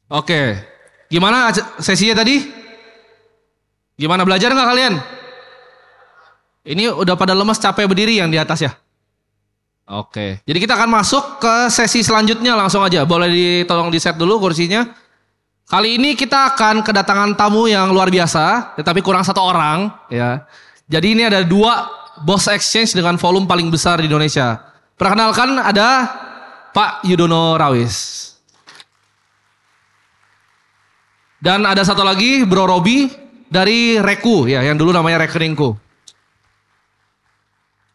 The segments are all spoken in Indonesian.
Oke, gimana sesinya tadi? Gimana belajar nggak kalian? Ini udah pada lemas capek berdiri yang di atas ya? Oke, jadi kita akan masuk ke sesi selanjutnya langsung aja. Boleh ditolong di set dulu kursinya. Kali ini kita akan kedatangan tamu yang luar biasa, tetapi kurang satu orang ya. Jadi ini ada dua boss exchange dengan volume paling besar di Indonesia. Perkenalkan ada Pak Yudono Rawis. Dan ada satu lagi Bro Robi dari Reku ya, yang dulu namanya Rekeningku.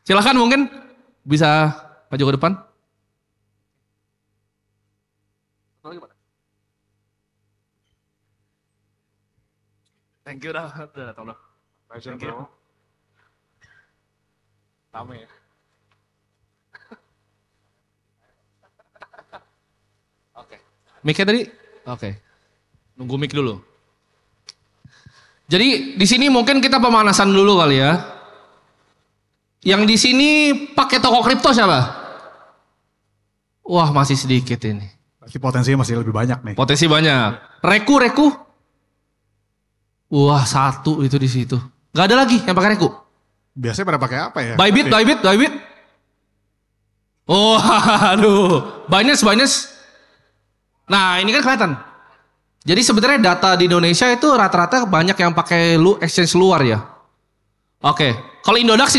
Silahkan mungkin bisa maju ke depan. Thank you dah, datang dah. Thank you. Rame ya. Oke. Mic-nya tadi? Oke. Nunggu mic dulu. Jadi di sini mungkin kita pemanasan dulu kali ya. Yang di sini pakai toko kripto siapa? Wah, masih sedikit ini. Pasti potensinya masih lebih banyak nih. Potensi banyak. Reku. Wah, satu itu di situ. Gak ada lagi yang pakai Reku. Biasanya pada pakai apa ya? Bybit. Oh, aduh. Binance. Nah, ini kan kelihatan. Jadi sebenarnya data di Indonesia itu rata-rata banyak yang pakai exchange luar ya. Oke. Kalau Indodax.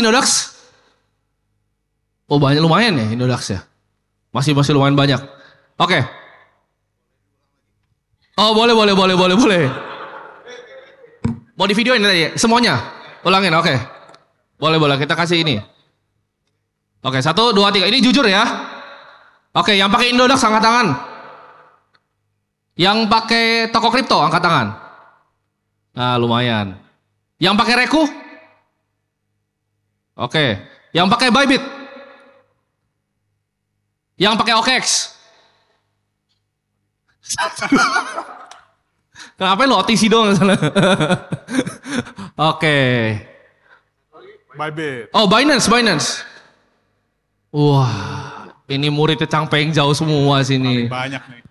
Oh, banyak lumayan ya Indodax ya. Masih lumayan banyak. Oke. Oh, boleh. Mau di videoin tadi ya? Semuanya? Ulangin, oke. Boleh, kita kasih ini. Oke, 1, 2, 3. Ini jujur ya. Oke, yang pakai Indodax angkat tangan. Yang pakai toko kripto angkat tangan. Nah, lumayan. Yang pakai Reku? Oke. Yang pakai Bybit? Yang pakai OKX? Kenapa lu OTC doang sana? Oke. Bybit. Oh, Binance. Wah, ini muridnya Cangpeng jauh semua sini. Banyak nih.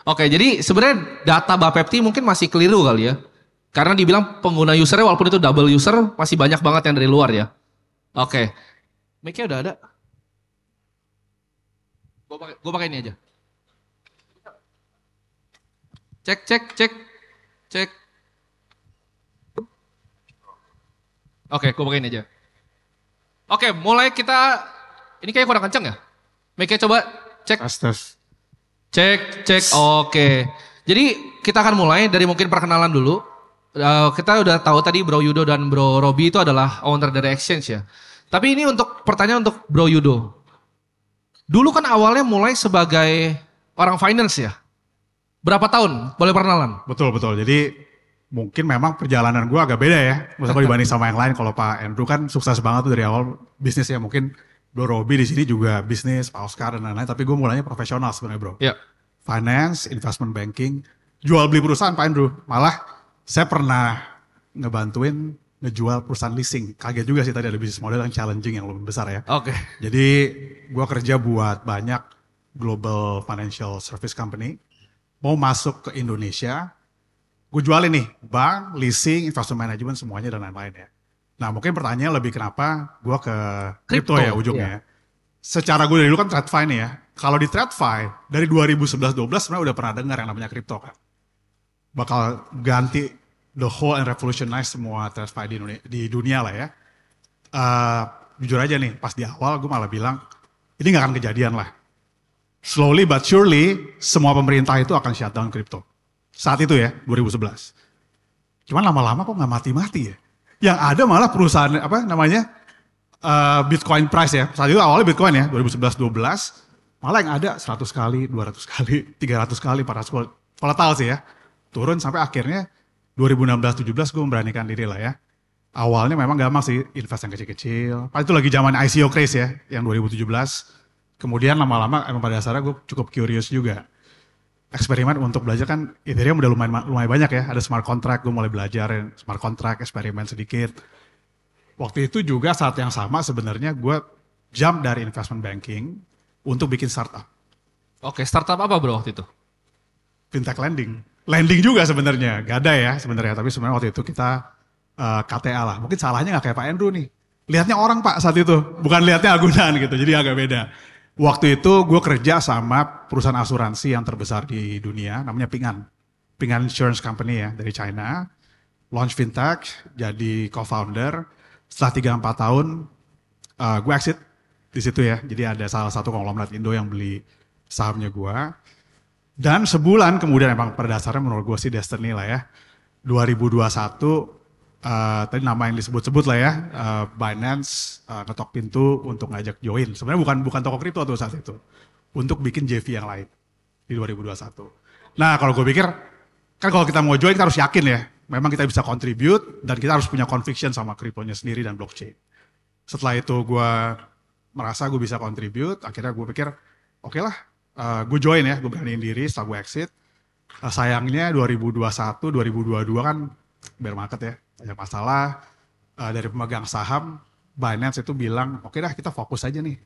Oke, jadi sebenarnya data Bapepti mungkin masih keliru kali ya. Karena dibilang pengguna usernya walaupun itu double user masih banyak banget yang dari luar ya. Oke. Mic-nya udah ada. Gue pakai ini aja. Cek. Oke, gue pakai ini aja. Oke, mulai kita. Ini kayak kurang kenceng ya? Mic-nya coba cek. Tes. Cek. Oke. Jadi kita akan mulai dari mungkin perkenalan dulu. Kita udah tahu tadi Bro Yudo dan Bro Robi itu adalah owner dari exchange ya. Tapi ini untuk pertanyaan untuk Bro Yudo. Dulu kan awalnya mulai sebagai orang finance ya. Berapa tahun? Boleh perkenalan? Betul. Jadi mungkin memang perjalanan gue agak beda ya. Misalnya dibanding sama yang lain. Kalau Pak Andrew kan sukses banget tuh dari awal bisnis ya. Mungkin Bro Robi di sini juga bisnis, Pak Oscar dan lain-lain. Tapi gue mulainya profesional sebenarnya bro. Ya. Finance, investment banking, jual beli perusahaan Pak Andrew. Malah saya pernah ngebantuin ngejual perusahaan leasing. Kaget juga sih tadi ada bisnis model yang challenging yang lebih besar ya. Oke. Jadi gue kerja buat banyak global financial service company. Mau masuk ke Indonesia, gue jualin nih bank, leasing, investment management semuanya dan lain-lain ya. Nah mungkin pertanyaan lebih kenapa gue ke crypto ya ujungnya. Iya. Secara gue dari dulu kan TradFi nih ya. Kalau di TradFi dari 2011-12 sebenarnya udah pernah dengar yang namanya crypto kan. Bakal ganti the whole and revolutionize semua TradFi di dunia lah ya. Jujur aja nih pas di awal gue malah bilang ini gak akan kejadian lah. Slowly but surely semua pemerintah itu akan shutdown crypto. Saat itu ya 2011. Cuman lama-lama kok gak mati-mati ya. Yang ada malah perusahaan Bitcoin price ya. Saat itu awalnya Bitcoin ya 2011-12. Malah yang ada 100 kali, 200 kali, 300 kali, 400 kali. Volatile sih ya. Turun sampai akhirnya 2016-17 gue memberanikan diri lah ya. Awalnya memang gampang sih invest yang kecil-kecil. Itu lagi zaman ICO craze ya yang 2017. Kemudian lama-lama emang pada dasarnya gue cukup curious juga. Eksperimen untuk belajar kan Ethereum udah lumayan banyak ya. Ada smart contract, gue mulai belajar smart contract, eksperimen sedikit. Waktu itu juga saat yang sama sebenarnya gue jump dari investment banking untuk bikin startup. Oke, startup apa bro waktu itu? fintech lending. Lending juga sebenarnya, gak ada ya sebenarnya. Tapi sebenarnya waktu itu kita KTA lah. Mungkin salahnya gak kayak Pak Andrew nih. Lihatnya orang Pak saat itu, bukan lihatnya agunan gitu. Jadi agak beda. Waktu itu gue kerja sama perusahaan asuransi yang terbesar di dunia, namanya Ping An. Ping An Insurance Company ya, dari China. Launch fintech, jadi co-founder. Setelah 3-4 tahun, gue exit di situ ya. Jadi ada salah satu konglomerat Indo yang beli sahamnya gue. Dan sebulan kemudian emang pada dasarnya menurut gue sih destiny lah ya. 2021, tadi nama yang disebut-sebut lah ya, Binance ngetok pintu untuk ngajak join. Sebenarnya bukan toko kripto tuh saat itu. Untuk bikin JV yang lain di 2021. Nah kalau gue pikir, kan kalau kita mau join kita harus yakin ya. Memang kita bisa contribute dan kita harus punya conviction sama kriptonya sendiri dan blockchain. Setelah itu gue merasa gue bisa contribute, akhirnya gue pikir oke lah, gue join ya, gue beraniin diri setelah gue exit. Sayangnya 2021, 2022 kan bear market ya, banyak masalah. Dari pemegang saham, Binance itu bilang, oke dah kita fokus aja nih.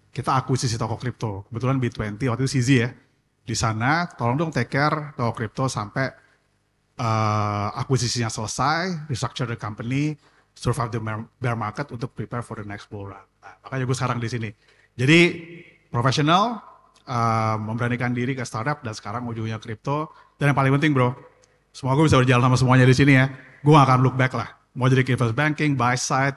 Kita akuisisi toko kripto. Kebetulan B20, waktu itu CZ ya. Di sana, tolong dong take care toko kripto sampai akuisisinya selesai, restructure the company, survive the bear market untuk prepare for the next bull run. Nah, makanya gue sekarang di sini. Jadi profesional, memberanikan diri ke startup dan sekarang ujungnya kripto. Dan yang paling penting bro, semoga gue bisa berjalan sama semuanya di sini ya. Gue gak akan look back lah. Mau jadi investment banking, buy side,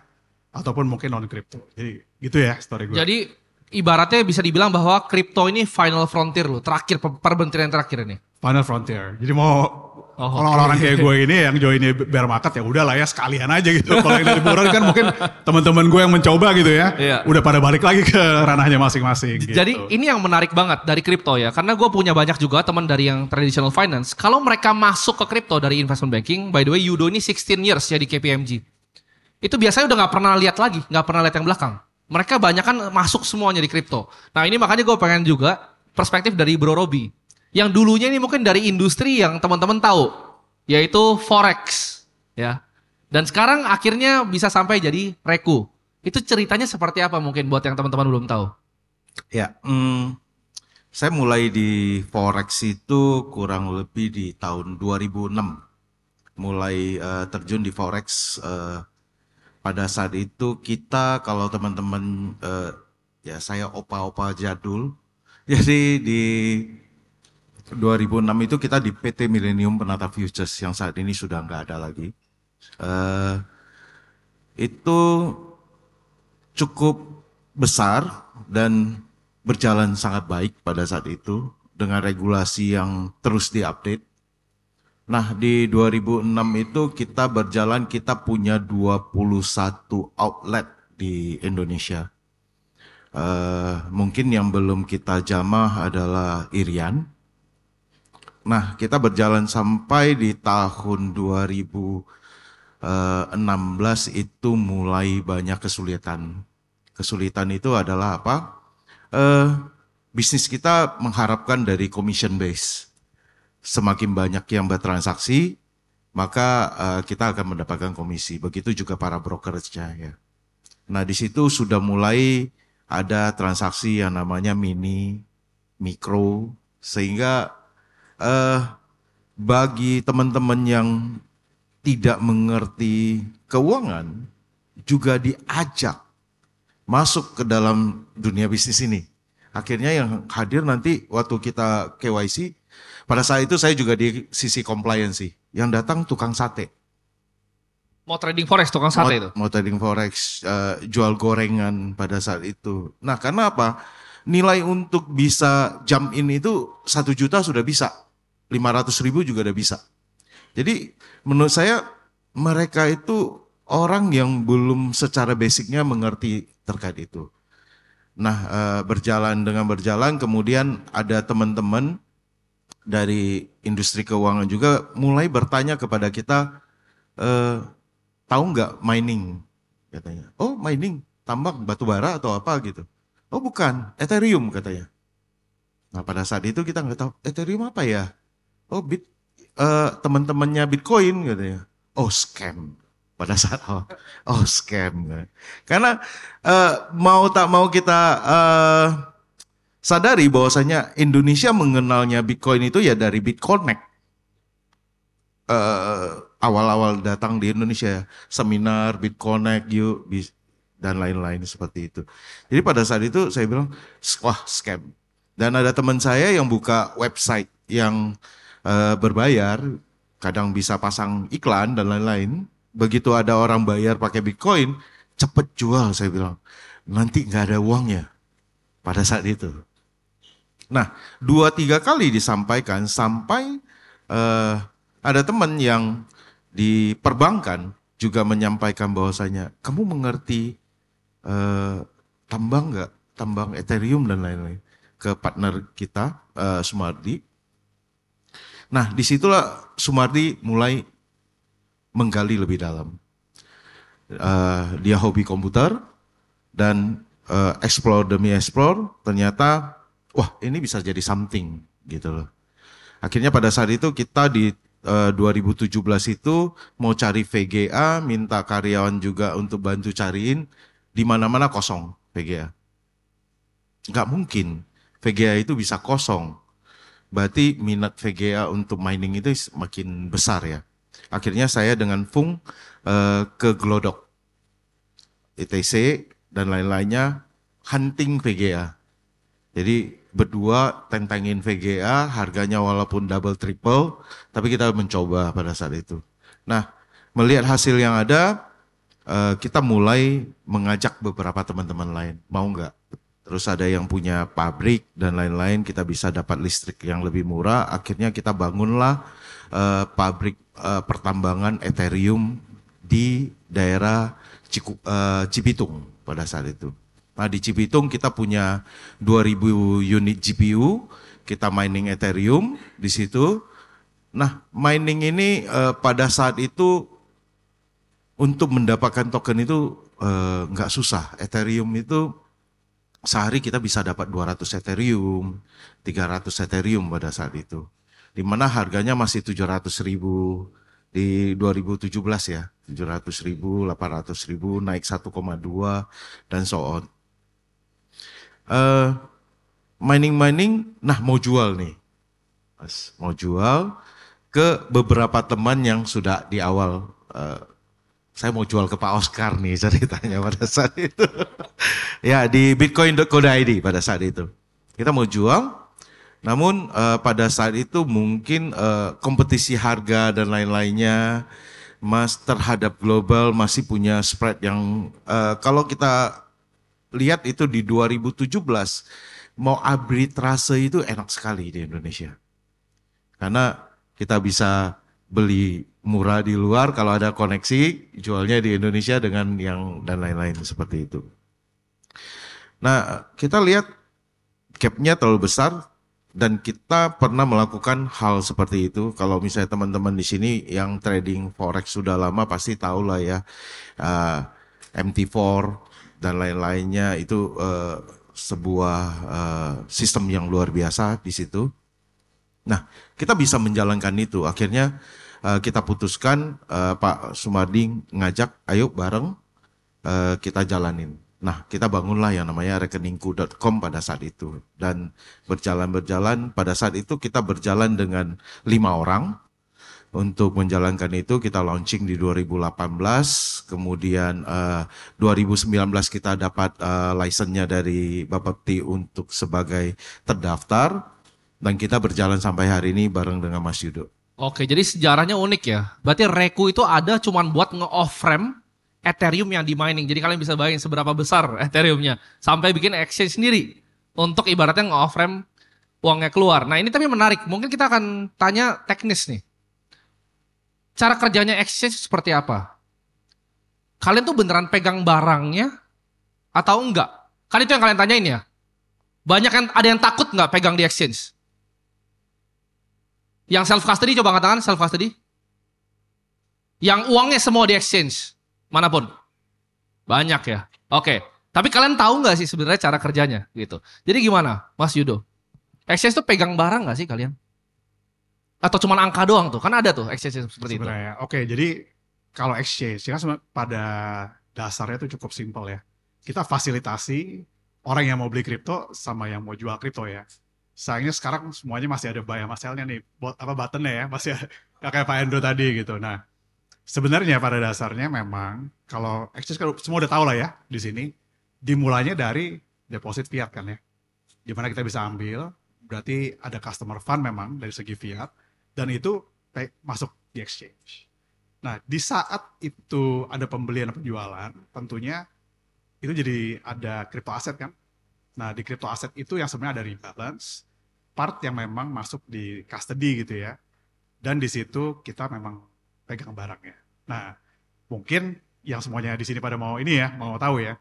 ataupun mungkin non kripto. Jadi gitu ya story gue. Jadi ibaratnya bisa dibilang bahwa kripto ini final frontier lo, terakhir perbentiran terakhir ini. Final frontier. Jadi mau kalau orang-orang kayak gue ini yang joinnya bear market ya udah lah ya sekalian aja gitu. Kalau yang dari buron kan mungkin teman-teman gue yang mencoba gitu ya. Iya. Udah pada balik lagi ke ranahnya masing-masing. Gitu. Jadi ini yang menarik banget dari kripto ya. Karena gue punya banyak juga teman dari yang traditional finance. Kalau mereka masuk ke kripto dari investment banking, by the way Yudo ini 16 years ya di KPMG. Itu biasanya udah gak pernah lihat lagi, gak pernah lihat yang belakang. Mereka banyak kan masuk semuanya di kripto. Nah ini makanya gue pengen juga perspektif dari Bro Robi. Yang dulunya ini mungkin dari industri yang teman-teman tahu, yaitu Forex. Ya. Dan sekarang akhirnya bisa sampai jadi Reku. Itu ceritanya seperti apa mungkin buat yang teman-teman belum tahu? Ya, saya mulai di Forex itu kurang lebih di tahun 2006. Mulai terjun di Forex. Pada saat itu kita kalau teman-teman, ya saya opa-opa jadul. Jadi di 2006 itu kita di PT Millennium Penata Futures yang saat ini sudah nggak ada lagi. Itu cukup besar dan berjalan sangat baik pada saat itu dengan regulasi yang terus diupdate. Nah di 2006 itu kita berjalan, kita punya 21 outlet di Indonesia. Mungkin yang belum kita jamah adalah Irian. Nah, kita berjalan sampai di tahun 2016 itu mulai banyak kesulitan. Kesulitan itu adalah apa? Bisnis kita mengharapkan dari commission base. Semakin banyak yang bertransaksi, maka kita akan mendapatkan komisi. Begitu juga para brokerage-nya ya. Nah, di situ sudah mulai ada transaksi yang namanya mini, mikro, sehingga bagi teman-teman yang tidak mengerti keuangan juga diajak masuk ke dalam dunia bisnis ini. Akhirnya yang hadir nanti waktu kita KYC, pada saat itu saya juga di sisi compliance, yang datang tukang sate. Mau trading forex tukang sate itu? Mau trading forex, jual gorengan pada saat itu. Nah karena apa? Nilai untuk bisa jump in itu 1 juta sudah bisa. 500.000 juga udah bisa. Jadi menurut saya mereka itu orang yang belum secara basicnya mengerti terkait itu. Nah berjalan kemudian ada teman-teman dari industri keuangan juga mulai bertanya kepada kita, tahu nggak mining? Katanya, oh mining, tambang batu bara atau apa gitu. Oh bukan, Ethereum katanya. Nah pada saat itu kita nggak tahu, Ethereum apa ya? Oh teman-temannya Bitcoin katanya. Oh scam. Pada saat scam. Karena mau tak mau kita sadari bahwasanya Indonesia mengenalnya Bitcoin itu ya dari BitConnect. Awal-awal datang di Indonesia, seminar BitConnect, dan lain-lain seperti itu. Jadi pada saat itu saya bilang, wah scam. Dan ada teman saya yang buka website yang berbayar, kadang bisa pasang iklan dan lain-lain. Begitu ada orang bayar pakai Bitcoin, cepet jual saya bilang. Nanti nggak ada uangnya pada saat itu. Nah, 2-3 kali disampaikan sampai ada teman yang di perbankan juga menyampaikan bahwasanya kamu mengerti tambang nggak, tambang Ethereum dan lain-lain ke partner kita Sumardi. Nah, disitulah Sumardi mulai menggali lebih dalam. Dia hobi komputer dan explore demi explore, ternyata wah ini bisa jadi something gitu loh. Akhirnya pada saat itu kita di 2017 itu mau cari VGA, minta karyawan juga untuk bantu cariin, di mana-mana kosong VGA. Nggak mungkin VGA itu bisa kosong. Berarti minat VGA untuk mining itu makin besar ya. Akhirnya saya dengan Fung ke Glodok, ETC dan lain-lainnya hunting VGA. Jadi berdua tentengin VGA, harganya walaupun double triple, tapi kita mencoba pada saat itu. Nah, melihat hasil yang ada, kita mulai mengajak beberapa teman-teman lain, mau nggak? Terus ada yang punya pabrik dan lain-lain, kita bisa dapat listrik yang lebih murah. Akhirnya kita bangunlah pabrik pertambangan Ethereum di daerah Cibitung pada saat itu. Nah di Cibitung kita punya 2000 unit GPU, kita mining Ethereum di situ. Nah mining ini pada saat itu untuk mendapatkan token itu nggak susah. Ethereum itu sehari kita bisa dapat 200 Ethereum, 300 Ethereum pada saat itu. Di mana harganya masih 700.000 di 2017 ya, 700.000, 800.000, naik 1,2 dan so on. Mining, nah mau jual nih, mau jual ke beberapa teman yang sudah di awal. Saya mau jual ke Pak Oscar nih ceritanya pada saat itu. Ya di bitcoin.co.id pada saat itu. Kita mau jual, namun pada saat itu mungkin kompetisi harga dan lain-lainnya terhadap global masih punya spread yang kalau kita lihat itu di 2017 mau arbitrase itu enak sekali di Indonesia. Karena kita bisa beli murah di luar, kalau ada koneksi jualnya di Indonesia dengan yang dan lain-lain seperti itu. Nah kita lihat gapnya terlalu besar dan kita pernah melakukan hal seperti itu. Kalau misalnya teman-teman di sini yang trading forex sudah lama pasti tahu lah ya, MT4 dan lain-lainnya itu sebuah sistem yang luar biasa di situ. Nah kita bisa menjalankan itu. Akhirnya kita putuskan Pak Sumardi ngajak, ayo bareng kita jalanin. Nah kita bangunlah yang namanya rekeningku.com pada saat itu. Dan berjalan pada saat itu kita berjalan dengan 5 orang. Untuk menjalankan itu kita launching di 2018. Kemudian 2019 kita dapat license-nya dari Bapepti untuk sebagai terdaftar. Dan kita berjalan sampai hari ini bareng dengan Mas Yudo. Oke, jadi sejarahnya unik ya. Berarti Reku itu ada cuman buat nge-off-ramp Ethereum yang di mining. Jadi kalian bisa bayangin seberapa besar Ethereum-nya. Sampai bikin exchange sendiri. Untuk ibaratnya nge-off-ramp uangnya keluar. Nah ini tapi menarik. Mungkin kita akan tanya teknis nih. Cara kerjanya exchange seperti apa? Kalian tuh beneran pegang barangnya atau enggak? Kan itu yang kalian tanyain ya. Banyak yang ada yang takut nggak pegang di exchange? Yang self custody coba katakan self custody. Yang uangnya semua di exchange manapun. Banyak ya. Oke. Tapi kalian tahu nggak sih sebenarnya cara kerjanya gitu. Jadi gimana, Mas Yudo? Exchange tuh pegang barang nggak sih kalian? Atau cuma angka doang tuh? Kan ada tuh exchange seperti sebenarnya. Oke, jadi kalau exchange kan pada dasarnya itu cukup simpel ya. Kita fasilitasi orang yang mau beli kripto sama yang mau jual kripto ya. Sayangnya sekarang semuanya masih ada buy sama sell-nya nih, buttonnya ya, masih kayak Pak Andrew tadi gitu. Nah, sebenarnya pada dasarnya memang kalau exchange kan semua udah tahu lah ya di sini, dimulainya dari deposit fiat kan ya. Dimana kita bisa ambil, berarti ada customer fund memang dari segi fiat, dan itu masuk di exchange. Nah, di saat itu ada pembelian dan penjualan, tentunya itu jadi ada crypto aset kan. Nah, di crypto aset itu yang sebenarnya ada rebalance, part yang memang masuk di custody gitu ya. Dan di situ kita memang pegang barangnya. Nah, mungkin yang semuanya di sini pada mau ini ya, mau tahu ya.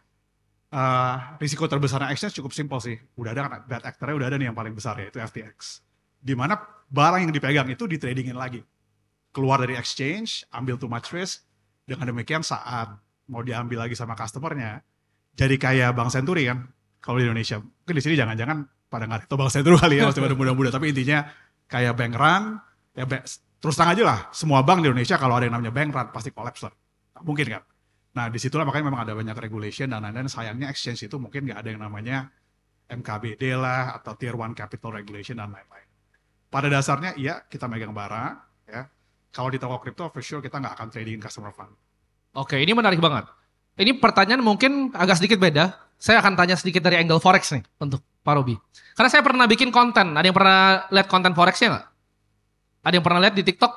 Risiko terbesarnya exchange cukup simpel sih. Udah ada kan bad actor-nya udah ada nih yang paling besar ya, itu FTX. Di mana barang yang dipegang itu ditradingin lagi. Keluar dari exchange, ambil too much risk. Dengan demikian saat mau diambil lagi sama customernya, jadi kayak Bank Senturi kan. Kalau di Indonesia, mungkin di sini jangan-jangan pada nggak tahu Bank Senturi kali ya, masih pada muda-muda. Tapi intinya kayak bank run, ya terus terang aja lah. Semua bank di Indonesia kalau ada yang namanya bank run pasti collapse lah. Mungkin kan. Nah, disitulah makanya memang ada banyak regulation dan lain-lain. Sayangnya exchange itu mungkin nggak ada yang namanya MKBD lah atau Tier 1 Capital Regulation dan lain-lain. Pada dasarnya, iya kita megang barang. Ya. Kalau di toko crypto, for sure kita nggak akan trading customer fund. Oke, ini menarik banget. Ini pertanyaan mungkin agak sedikit beda. Saya akan tanya sedikit dari angle Forex nih untuk Pak Robi. Karena saya pernah bikin konten. Ada yang pernah lihat konten Forex-nya nggak? Ada yang pernah lihat di TikTok?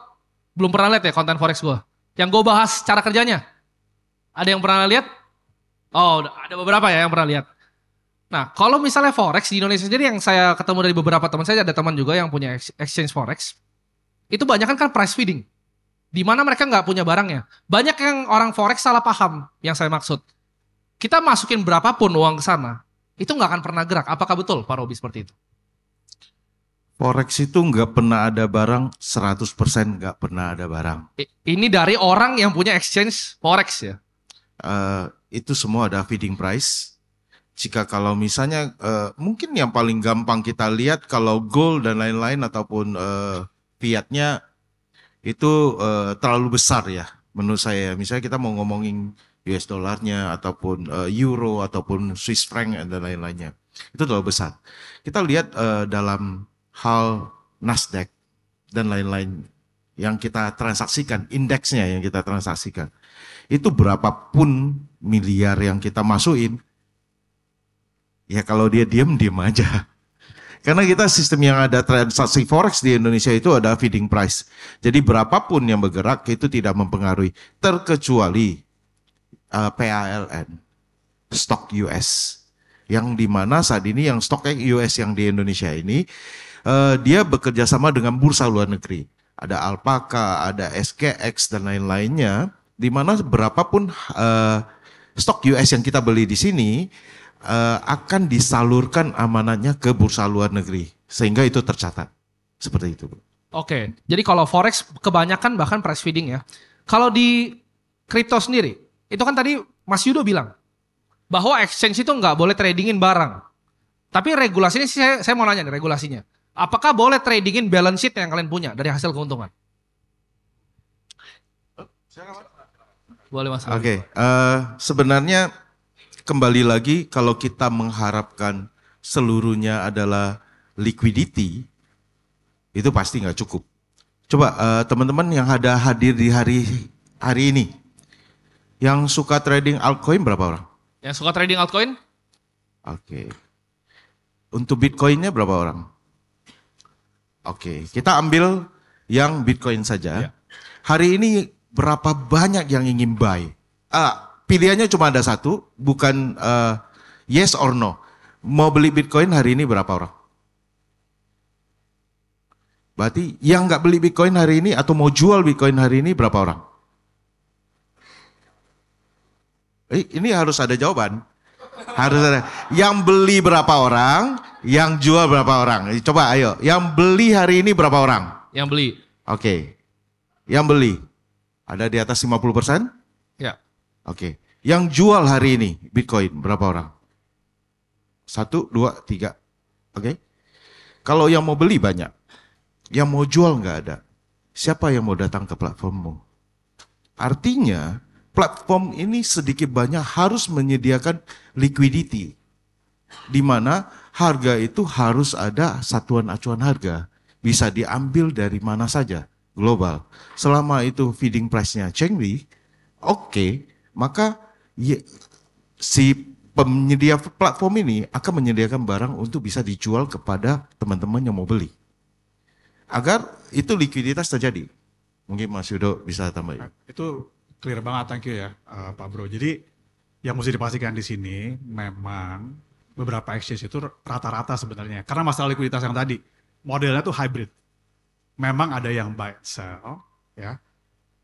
Belum pernah lihat ya konten Forex gue. Yang gue bahas cara kerjanya. Ada yang pernah lihat? Oh, ada beberapa ya yang pernah lihat. Nah, kalau misalnya Forex di Indonesia sendiri yang saya ketemu dari beberapa teman saya, ada teman juga yang punya exchange Forex. Itu banyak kan price feeding. Di mana mereka nggak punya barangnya. Banyak yang orang Forex salah paham yang saya maksud. Kita masukin berapapun uang ke sana, itu nggak akan pernah gerak. Apakah betul Pak Robi seperti itu? Forex itu nggak pernah ada barang, 100% nggak pernah ada barang. Ini dari orang yang punya exchange Forex ya? Itu semua ada feeding price. Jika kalau misalnya mungkin yang paling gampang kita lihat kalau gold dan lain-lain ataupun fiatnya itu terlalu besar ya menurut saya. Misalnya kita mau ngomongin US dollarnya ataupun euro ataupun Swiss franc dan lain-lainnya, itu terlalu besar. Kita lihat dalam hal Nasdaq dan lain-lain yang kita transaksikan, indeksnya yang kita transaksikan, itu berapapun miliar yang kita masukin, ya kalau dia diem aja. Karena kita sistem yang ada transaksi forex di Indonesia itu ada feeding price. Jadi berapapun yang bergerak itu tidak mempengaruhi, terkecuali PALN, stok US. Yang dimana saat ini yang stok US yang di Indonesia ini, dia bekerja sama dengan bursa luar negeri. Ada Alpaka, ada SKX dan lain-lainnya. Di mana berapapun stok US yang kita beli di sini akan disalurkan amanatnya ke bursa luar negeri, sehingga itu tercatat seperti itu. Oke, jadi kalau forex kebanyakan bahkan price feeding ya. Kalau di kripto sendiri, itu kan tadi Mas Yudo bilang bahwa exchange itu nggak boleh tradingin barang. Tapi regulasinya saya mau nanya nih regulasinya. Apakah boleh tradingin balance sheet yang kalian punya dari hasil keuntungan? Boleh Mas. Oke, sebenarnya kembali lagi kalau kita mengharapkan seluruhnya adalah liquidity, itu pasti nggak cukup. Coba teman-teman yang ada hadir di hari ini, yang suka trading altcoin berapa orang? Yang suka trading altcoin? Oke. Untuk Bitcoinnya berapa orang? Oke, kita ambil yang Bitcoin saja. Ya. Hari ini berapa banyak yang ingin buy? Pilihannya cuma ada satu, bukan yes or no. Mau beli Bitcoin hari ini berapa orang? Berarti yang nggak beli Bitcoin hari ini atau mau jual Bitcoin hari ini berapa orang? Ini harus ada jawaban. Harus ada. Yang beli berapa orang? Yang jual berapa orang? Coba ayo. Yang beli hari ini berapa orang? Yang beli. Oke. Yang beli. Ada di atas 50%? Ya. Oke. Yang jual hari ini Bitcoin berapa orang? 1, 2, 3. Oke. Kalau yang mau beli banyak. Yang mau jual nggak ada. Siapa yang mau datang ke platformmu? Artinya platform ini sedikit banyak harus menyediakan liquidity. di mana harga itu harus ada satuan acuan harga, bisa diambil dari mana saja global. Selama itu feeding price-nya Chengli, oke, maka si penyedia platform ini akan menyediakan barang untuk bisa dijual kepada teman-teman yang mau beli. Agar itu likuiditas terjadi. Mungkin Mas Yudo bisa tambahin. Itu clear banget, thank you ya Pak Bro. Jadi yang mesti dipastikan di sini memang beberapa exchange itu rata-rata sebenarnya. Karena masalah likuiditas yang tadi, modelnya tuh hybrid. Memang ada yang buy and sell, ya,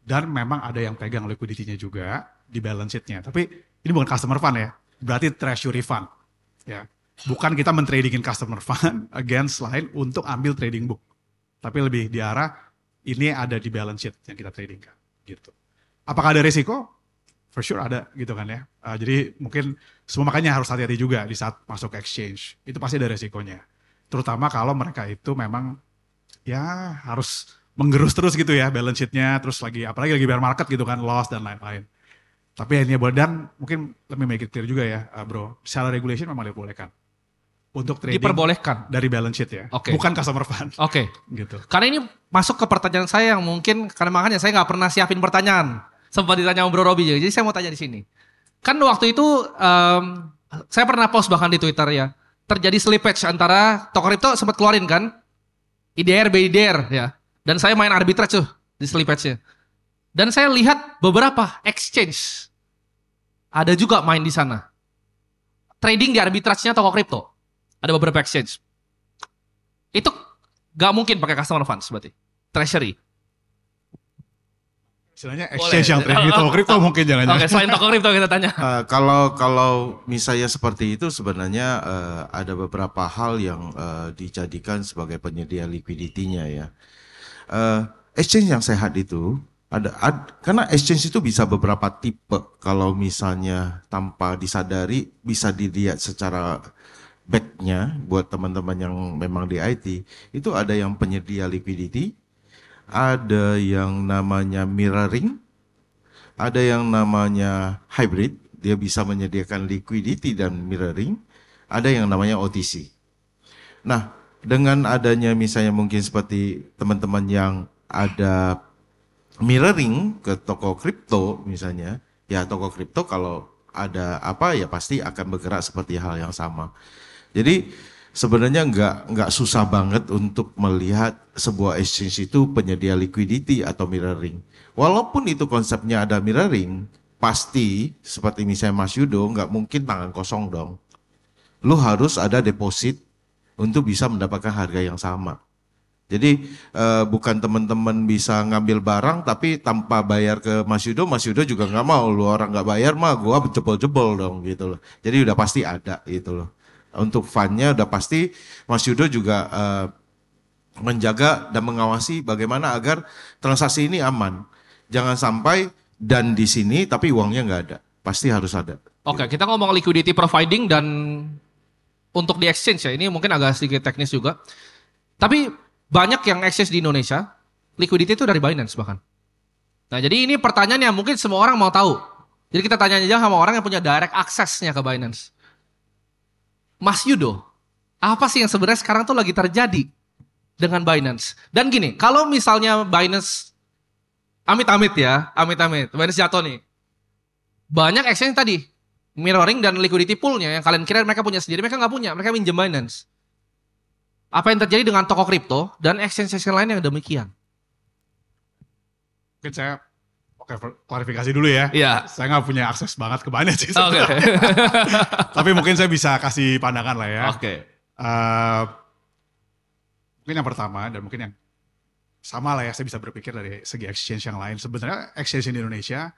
dan memang ada yang pegang liquidity-nya juga di balance sheet-nya. Tapi ini bukan customer fund ya, berarti treasury fund. Ya. Bukan kita mentradingin customer fund against lain untuk ambil trading book. Tapi lebih di arah ini ada di balance sheet yang kita tradingkan. Gitu. Apakah ada risiko? For sure ada gitu kan ya. Jadi mungkin semua makanya harus hati-hati juga di saat masuk ke exchange. Itu pasti ada risikonya. Terutama kalau mereka itu memang ya harus menggerus terus gitu ya balance sheet-nya. Terus lagi apalagi lagi bear market gitu kan, loss dan lain-lain. Tapi ini boleh, dan mungkin lebih make it clear juga ya bro. Secara regulation memang diperbolehkan. Untuk trading Diperbolehkan dari balance sheet ya, bukan customer fund. Oke. Gitu. Karena ini masuk ke pertanyaan saya yang mungkin karena makanya saya nggak pernah siapin pertanyaan. Sempat ditanya sama Bro Robi juga. Jadi saya mau tanya di sini. Kan waktu itu saya pernah post bahkan di Twitter ya. Terjadi slippage antara toko kripto sempat keluarin kan IDR, BIDR ya. Dan saya main arbitrage tuh di slippage-nya. Dan saya lihat beberapa exchange ada juga main di sana. Trading di arbitrage-nya toko kripto. Ada beberapa exchange. Itu gak mungkin pakai customer funds berarti. Treasury. Istilahnya exchange yang trading di toko kripto mungkin jangan-jangan. Oke, selain toko kripto kita tanya. Kalau misalnya seperti itu sebenarnya ada beberapa hal yang dijadikan sebagai penyedia liquidity-nya ya. Exchange yang sehat itu karena exchange itu bisa beberapa tipe. Kalau misalnya tanpa disadari bisa dilihat secara back-nya buat teman-teman yang memang di IT, itu ada yang penyedia liquidity, ada yang namanya mirroring, ada yang namanya hybrid, dia bisa menyediakan liquidity dan mirroring, ada yang namanya OTC. Nah, dengan adanya misalnya mungkin seperti teman-teman yang ada mirroring ke toko kripto misalnya, ya toko kripto kalau ada apa ya pasti akan bergerak seperti hal yang sama. Jadi sebenarnya nggak susah banget untuk melihat sebuah exchange itu penyedia liquidity atau mirroring. Walaupun itu konsepnya ada mirroring, pasti seperti misalnya Mas Yudo nggak mungkin tangan kosong dong. Lu harus ada deposit untuk bisa mendapatkan harga yang sama. Jadi bukan teman-teman bisa ngambil barang tapi tanpa bayar ke Mas Yudo juga nggak mau. Lu orang nggak bayar mah gua jebol-jebol dong gitu loh. Jadi udah pasti ada gitu loh. Untuk fund-nya udah pasti Mas Yudo juga menjaga dan mengawasi bagaimana agar transaksi ini aman. Jangan sampai dan di sini tapi uangnya nggak ada. Pasti harus ada. Oke, kita ngomong liquidity providing dan untuk di exchange ya, ini mungkin agak sedikit teknis juga. Tapi banyak yang exchange di Indonesia, liquidity itu dari Binance bahkan. Nah jadi ini pertanyaan yang mungkin semua orang mau tahu. Jadi kita tanya aja sama orang yang punya direct access-nya ke Binance. Mas Yudo, apa sih yang sebenarnya sekarang tuh lagi terjadi dengan Binance? Dan gini, kalau misalnya Binance, amit-amit ya, amit-amit, Binance jatuh nih. Banyak exchange tadi, mirroring dan liquidity pool-nya yang kalian kira mereka punya sendiri, mereka nggak punya, mereka minjem Binance. Apa yang terjadi dengan toko kripto dan exchange-exchange lain yang demikian? Mungkin saya klarifikasi dulu ya. Iya. Saya nggak punya akses banget ke Binance sih. Oke. Tapi mungkin saya bisa kasih pandangan lah ya. Oke. Mungkin yang pertama dan mungkin yang sama lah ya, saya bisa berpikir dari segi exchange yang lain. Sebenarnya exchange di Indonesia,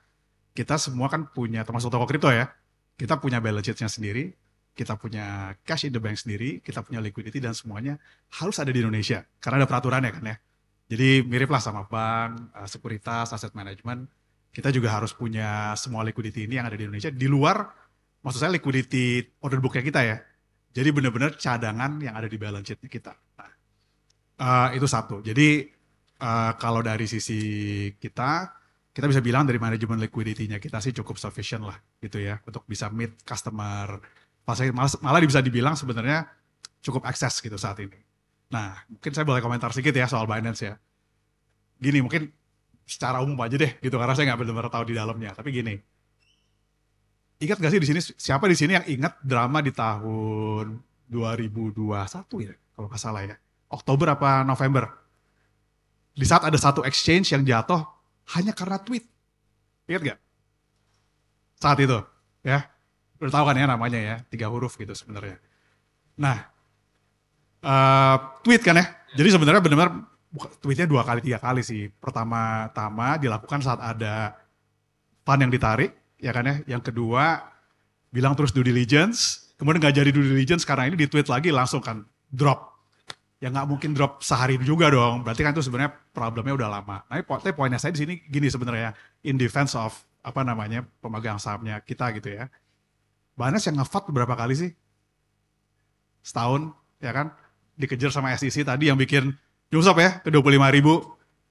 kita semua kan punya, termasuk toko kripto ya, kita punya balance sheet-nya sendiri, kita punya cash in the bank sendiri, kita punya liquidity dan semuanya harus ada di Indonesia. Karena ada peraturannya kan ya. Jadi mirip lah sama bank, sekuritas, aset management. Kita juga harus punya semua liquidity ini yang ada di Indonesia. Di luar, maksud saya liquidity order book-nya kita ya. Jadi benar-benar cadangan yang ada di balance sheet-nya kita. Nah, itu satu. Jadi kalau dari sisi kita bisa bilang dari manajemen liquidity-nya kita sih cukup sufficient lah gitu ya. Untuk bisa meet customer Malah bisa dibilang sebenarnya cukup ekses gitu saat ini. Nah, mungkin saya boleh komentar sedikit ya soal Binance ya. Gini, mungkin secara umum aja deh gitu, karena saya nggak benar-benar tahu di dalamnya. Tapi gini, ingat gak sih di sini, siapa di sini yang ingat drama di tahun 2021 ya, kalau nggak salah ya, Oktober apa November? Di saat ada satu exchange yang jatuh hanya karena tweet. Ingat gak? Saat itu, ya. Udah tahu kan ya namanya ya, 3 huruf gitu sebenarnya. Nah, tweet kan ya. Jadi sebenarnya benar-benar tweetnya 2 kali 3 kali sih. Pertama-tama dilakukan saat ada fund yang ditarik, ya kan ya. Yang kedua bilang terus due diligence, kemudian nggak jadi due diligence karena ini di tweet lagi langsung kan drop. Ya nggak mungkin drop sehari juga dong. Berarti kan itu sebenarnya problemnya udah lama. Nah, tapi poinnya saya di sini gini sebenarnya, in defense of pemegang sahamnya kita gitu ya. Binance yang nge-FUD berapa kali sih? Setahun, ya kan? Dikejar sama SEC tadi yang bikin nyusap ya ke 25.000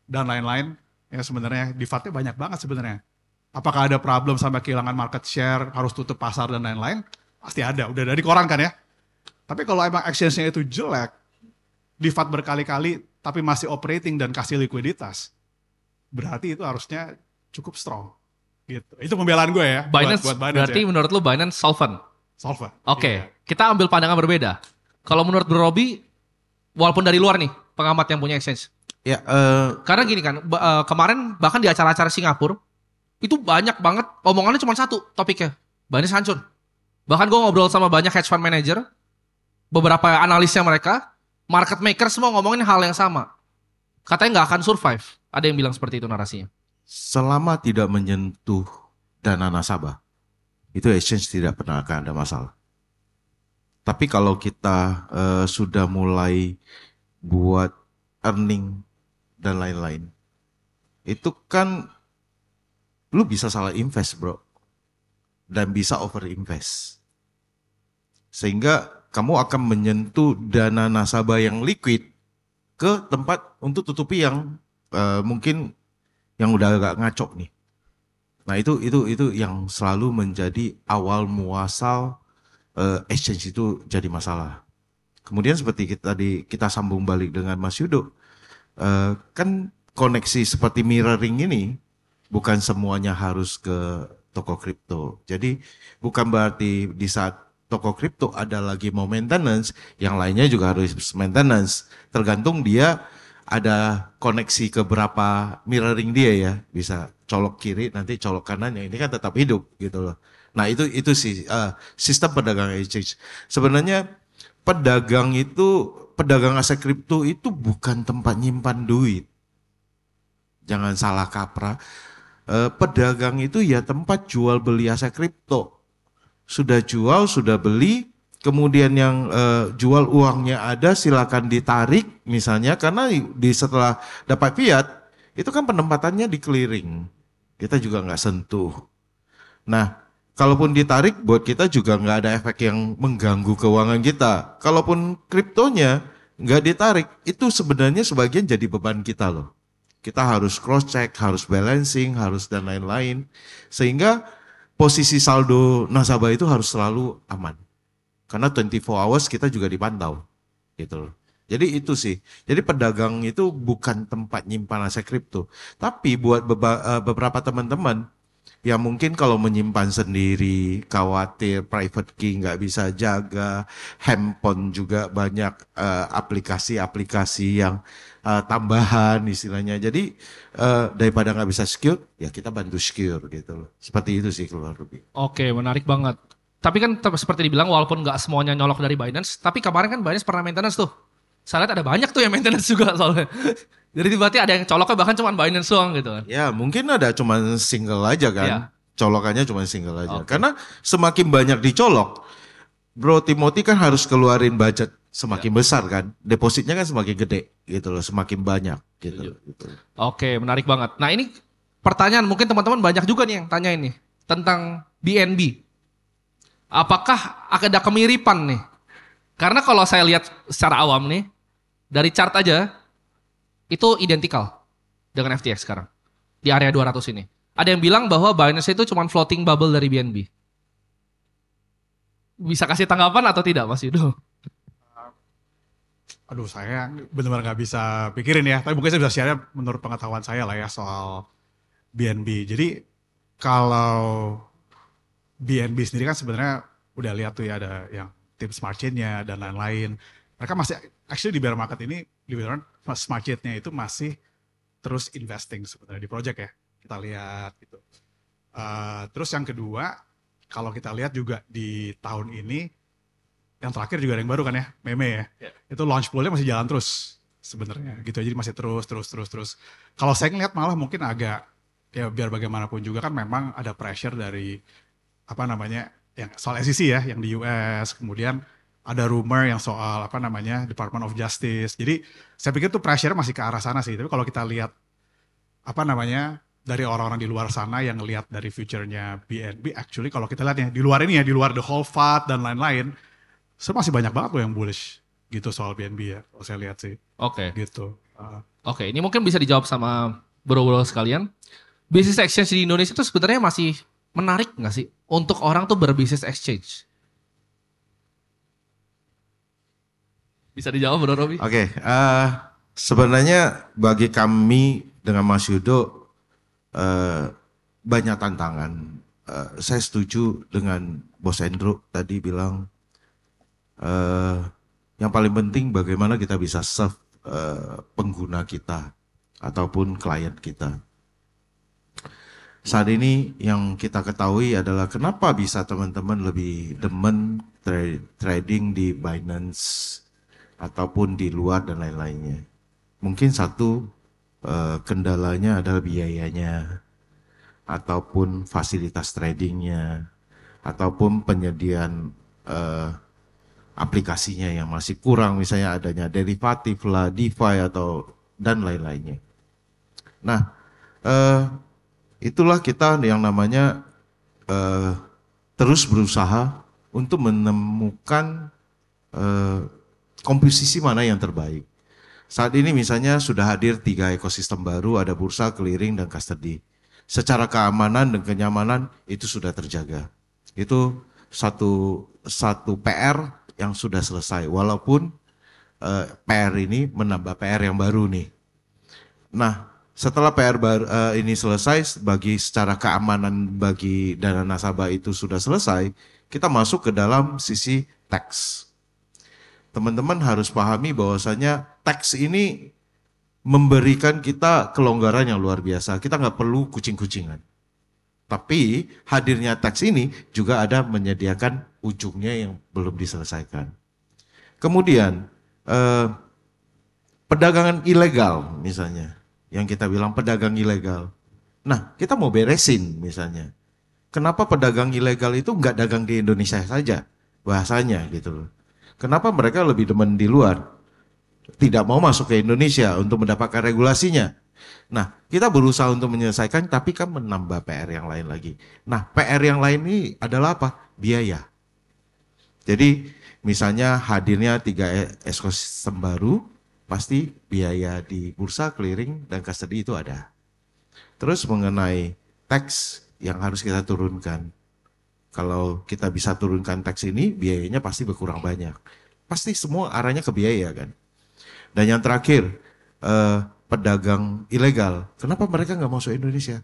dan lain-lain. Ya sebenarnya di FUD-nya banyak banget sebenarnya. Apakah ada problem sampai kehilangan market share, harus tutup pasar dan lain-lain? Pasti ada, udah dari koran kan ya. Tapi kalau emang exchange-nya itu jelek, di FUD berkali-kali tapi masih operating dan kasih likuiditas, berarti itu harusnya cukup strong. Gitu. Itu pembelaan gue ya. Binance, buat Binance berarti ya. menurut lu Binance solvent? Solvent. Oke, Iya. kita ambil pandangan berbeda. Kalau menurut Bro Robi, walaupun dari luar nih, pengamat yang punya exchange. Ya, Karena gini kan, kemarin bahkan di acara-acara Singapura, itu banyak banget, omongannya cuma satu topiknya, Binance hancur. Bahkan gue ngobrol sama banyak hedge fund manager, beberapa analisnya mereka, market maker semua ngomongin hal yang sama. Katanya nggak akan survive. Ada yang bilang seperti itu narasinya. selama tidak menyentuh dana nasabah, itu exchange tidak pernah akan ada masalah. Tapi kalau kita sudah mulai buat earning dan lain-lain, itu kan lu bisa salah invest bro, dan bisa over invest. Sehingga kamu akan menyentuh dana nasabah yang liquid ke tempat untuk tutupi yang mungkin yang udah agak ngacok nih. Nah itu yang selalu menjadi awal muasal exchange itu jadi masalah. Kemudian seperti kita sambung balik dengan Mas Yudo, kan koneksi seperti mirroring ini bukan semuanya harus ke toko kripto. Jadi bukan berarti di saat toko kripto ada lagi mau maintenance, yang lainnya juga harus maintenance. Tergantung dia ada koneksi ke berapa mirroring dia ya, bisa colok kiri nanti colok kanan, yang ini kan tetap hidup gitu loh. Nah itu sih sistem perdagangan exchange. Sebenarnya pedagang aset kripto itu bukan tempat nyimpan duit. Jangan salah kaprah. Pedagang itu ya tempat jual beli aset kripto. Sudah jual, sudah beli. Kemudian yang jual uangnya ada silakan ditarik misalnya, karena setelah dapat fiat itu kan penempatannya di clearing, kita juga nggak sentuh. Nah kalaupun ditarik buat kita juga nggak ada efek yang mengganggu keuangan kita. Kalaupun kriptonya nggak ditarik, itu sebenarnya sebagian jadi beban kita loh. Kita harus cross check, harus balancing, harus dan lain-lain, sehingga posisi saldo nasabah itu harus selalu aman. Karena 24 hours kita juga dipantau, gitu loh. Jadi itu sih. Jadi pedagang itu bukan tempat nyimpan aset kripto. Tapi buat beberapa teman-teman yang mungkin kalau menyimpan sendiri, khawatir private key nggak bisa jaga, handphone juga banyak aplikasi-aplikasi yang tambahan istilahnya. Jadi daripada nggak bisa secure, ya kita bantu secure gitu loh. Seperti itu sih keluar lebih. Oke, menarik banget. Tapi kan seperti dibilang walaupun nggak semuanya nyolok dari Binance, tapi kemarin kan Binance pernah maintenance tuh. Saya lihat ada banyak tuh yang maintenance juga soalnya. Jadi berarti ada yang coloknya bahkan cuma Binance doang gitu kan. Ya mungkin ada cuma single aja kan. Iya. Colokannya cuma single aja. Oke. Karena semakin banyak dicolok, Bro Timothy kan harus keluarin budget semakin besar kan. Depositnya kan semakin gede gitu loh, semakin banyak gitu. Oke, menarik banget. Nah ini pertanyaan mungkin teman-teman banyak juga nih yang tanya ini tentang BNB. Apakah ada kemiripan nih? Karena kalau saya lihat secara awam nih, dari chart aja, itu identikal dengan FTX sekarang. Di area 200 ini. Ada yang bilang bahwa Binance itu cuma floating bubble dari BNB. Bisa kasih tanggapan atau tidak Mas Yudo? Aduh, saya benar-benar nggak bisa pikirin ya. Tapi mungkin saya bisa share menurut pengetahuan saya lah ya soal BNB. Jadi kalau BNB sendiri kan sebenarnya udah lihat tuh ya ada yang tim smart chain-nya dan lain-lain. Mereka masih actually di bear market ini di bear smart chain-nya itu masih terus investing sebenarnya di project ya. Kita lihat gitu. Terus yang kedua, kalau kita lihat juga di tahun ini yang terakhir juga ada yang baru kan ya, Meme ya. Itu launch pool-nya masih jalan terus sebenarnya gitu. Jadi masih terus. Kalau saya ngeliat malah mungkin agak ya biar bagaimanapun juga kan memang ada pressure dari apa namanya yang soal SEC ya yang di US, kemudian ada rumor yang soal apa namanya Department of Justice. Jadi saya pikir tuh pressure masih ke arah sana sih. Tapi kalau kita lihat apa namanya dari orang-orang di luar sana yang ngelihat dari future-nya BNB, actually kalau kita lihat ya di luar ini ya, di luar the whole FUD dan lain-lain, masih banyak banget loh yang bullish gitu soal BNB ya, kalau saya lihat sih. Oke. Gitu. Oke, ini mungkin bisa dijawab sama bro-bro sekalian. Business exchange di Indonesia itu sebenarnya masih menarik nggak sih untuk orang tuh berbisnis exchange? Bisa dijawab Bro Robi? Oke, sebenarnya bagi kami dengan Mas Yudo banyak tantangan. Saya setuju dengan Bos Andrew tadi bilang yang paling penting bagaimana kita bisa serve pengguna kita ataupun klien kita. Saat ini yang kita ketahui adalah kenapa bisa teman-teman lebih demen trading di Binance ataupun di luar dan lain-lainnya. Mungkin satu kendalanya adalah biayanya ataupun fasilitas tradingnya ataupun penyediaan aplikasinya yang masih kurang, misalnya adanya derivatif lah, DeFi atau dan lain-lainnya. Nah, itulah kita yang namanya terus berusaha untuk menemukan komposisi mana yang terbaik. Saat ini misalnya sudah hadir 3 ekosistem baru, ada bursa, clearing, dan custody. Secara keamanan dan kenyamanan itu sudah terjaga. Itu satu PR yang sudah selesai, walaupun PR ini menambah PR yang baru nih. Nah, setelah PR baru ini selesai, bagi secara keamanan bagi dana nasabah itu sudah selesai, kita masuk ke dalam sisi tax. Teman-teman harus pahami bahwasanya tax ini memberikan kita kelonggaran yang luar biasa. Kita nggak perlu kucing-kucingan. Tapi hadirnya tax ini juga ada menyediakan ujungnya yang belum diselesaikan. Kemudian perdagangan ilegal misalnya, yang kita bilang pedagang ilegal. Nah, kita mau beresin misalnya. Kenapa pedagang ilegal itu nggak dagang di Indonesia saja bahasanya gitu loh. Kenapa mereka lebih demen di luar? Tidak mau masuk ke Indonesia untuk mendapatkan regulasinya. Nah, kita berusaha untuk menyelesaikan tapi kan menambah PR yang lain lagi. Nah, PR yang lain ini adalah apa? Biaya. Jadi misalnya hadirnya 3 ekosistem baru, pasti biaya di bursa, clearing, dan custody itu ada. Terus mengenai tax yang harus kita turunkan. Kalau kita bisa turunkan tax ini, biayanya pasti berkurang banyak. Pasti semua arahnya ke biaya kan. Dan yang terakhir, pedagang ilegal. Kenapa mereka nggak masuk Indonesia?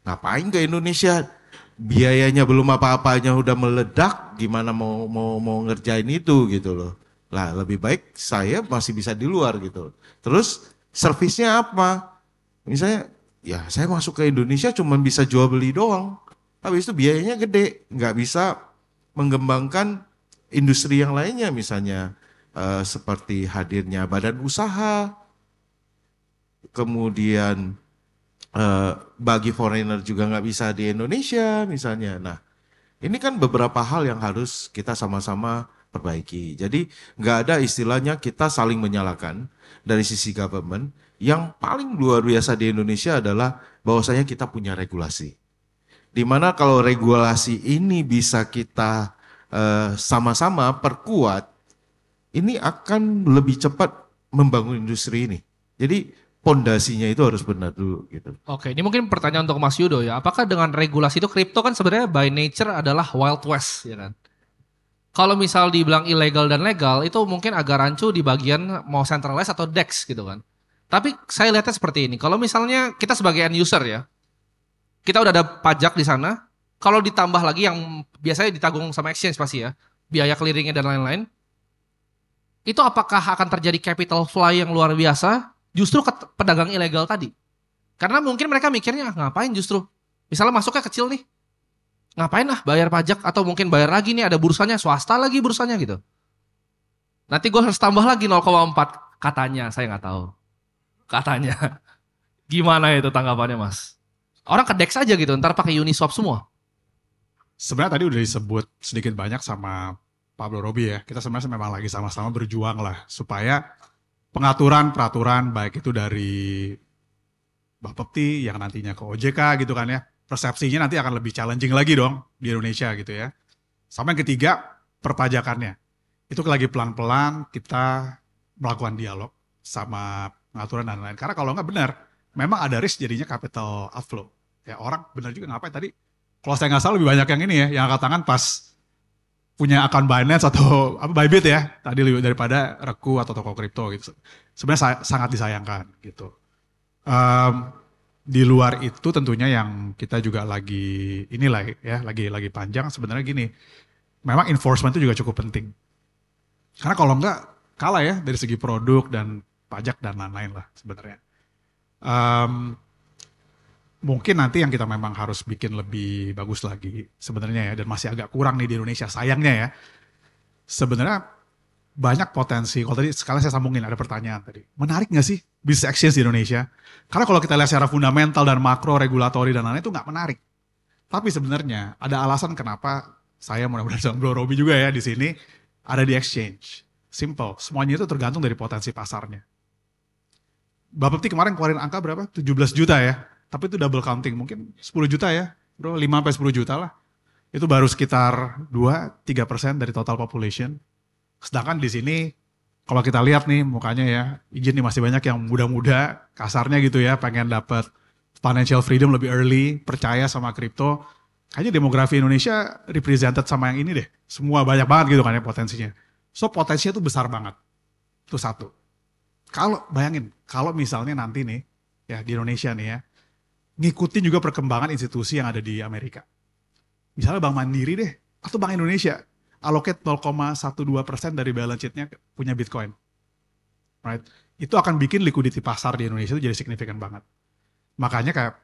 Ngapain ke Indonesia? Biayanya belum apa-apanya udah meledak, gimana mau ngerjain itu gitu loh. Lah lebih baik saya masih bisa di luar gitu. Terus servisnya apa? Misalnya ya saya masuk ke Indonesia cuma bisa jual beli doang. Habis itu biayanya gede, nggak bisa mengembangkan industri yang lainnya misalnya seperti hadirnya badan usaha. Kemudian bagi foreigner juga nggak bisa di Indonesia misalnya. Nah ini kan beberapa hal yang harus kita sama-sama perbaiki. Jadi nggak ada istilahnya kita saling menyalahkan dari sisi government. Yang paling luar biasa di Indonesia adalah bahwasanya kita punya regulasi. Dimana kalau regulasi ini bisa kita sama-sama perkuat, ini akan lebih cepat membangun industri ini. Jadi pondasinya itu harus benar dulu gitu. Oke, ini mungkin pertanyaan untuk Mas Yudo ya. Apakah dengan regulasi itu kripto kan sebenarnya by nature adalah Wild West ya kan? Kalau misal dibilang ilegal dan legal itu mungkin agak rancu di bagian mau centralized atau DEX gitu kan. Tapi saya lihatnya seperti ini. Kalau misalnya kita sebagai end user ya, kita udah ada pajak di sana. Kalau ditambah lagi yang biasanya ditanggung sama exchange pasti ya, biaya clearingnya dan lain-lain. Itu apakah akan terjadi capital fly yang luar biasa justru ke pedagang ilegal tadi? Karena mungkin mereka mikirnya ngapain justru. Misalnya masuknya kecil nih. Ngapain lah bayar pajak atau mungkin bayar lagi nih ada bursanya, swasta lagi bursanya gitu. Nanti gue harus tambah lagi 0,4 katanya, saya nggak tahu. Katanya. Gimana itu tanggapannya Mas? Orang ke DEX aja gitu, ntar pakai Uniswap semua. Sebenarnya tadi udah disebut sedikit banyak sama Pablo Robi ya. Kita sebenarnya memang lagi sama-sama berjuang lah supaya pengaturan peraturan baik itu dari Bapepti yang nantinya ke OJK gitu kan ya. Persepsinya nanti akan lebih challenging lagi dong di Indonesia gitu ya. Sama yang ketiga, perpajakannya. Itu lagi pelan-pelan kita melakukan dialog sama pengaturan dan lain-lain. Karena kalau nggak benar, memang ada risk jadinya capital outflow. Ya orang benar juga ngapain tadi. Kalau saya nggak salah lebih banyak yang ini ya, yang angkat tangan pas punya akun Binance atau apa Bybit ya, tadi lebih daripada Reku atau toko kripto gitu. Sebenarnya sangat disayangkan gitu. Di luar itu tentunya yang kita juga lagi inilah ya, lagi panjang sebenarnya gini. Memang enforcement itu juga cukup penting. Karena kalau enggak kalah ya dari segi produk dan pajak dan lain-lain lah sebenarnya. Mungkin nanti yang kita memang harus bikin lebih bagus lagi sebenarnya ya, dan masih agak kurang nih di Indonesia sayangnya ya. Sebenarnya banyak potensi. Kalau tadi sekalian saya sambungin ada pertanyaan tadi. Menarik nggak sih business exchange di Indonesia? Karena kalau kita lihat secara fundamental dan makro, regulatori dan lain-lain itu nggak menarik. Tapi sebenarnya ada alasan kenapa saya mudah-mudahan sama Bro Robi juga ya di sini ada di exchange. Simple. Semuanya itu tergantung dari potensi pasarnya. Bapepti kemarin keluarin angka berapa? 17 juta ya. Tapi itu double counting. Mungkin 10 juta ya. Bro, 5-10 juta lah. Itu baru sekitar 2-3% dari total population. Sedangkan di sini kalau kita lihat nih mukanya ya, izin nih masih banyak yang muda-muda, kasarnya gitu ya, pengen dapat financial freedom lebih early, percaya sama kripto. Kayaknya demografi Indonesia represented sama yang ini deh. Semua banyak banget gitu kan ya potensinya. So potensinya tuh besar banget. Itu satu. Kalau bayangin, kalau misalnya nanti nih ya di Indonesia nih ya, ngikutin juga perkembangan institusi yang ada di Amerika. Misalnya Bank Mandiri deh, atau Bank Indonesia, allocate 0,12% dari balance sheet-nya punya Bitcoin. Right? Itu akan bikin liquidity pasar di Indonesia itu jadi signifikan banget. Makanya kayak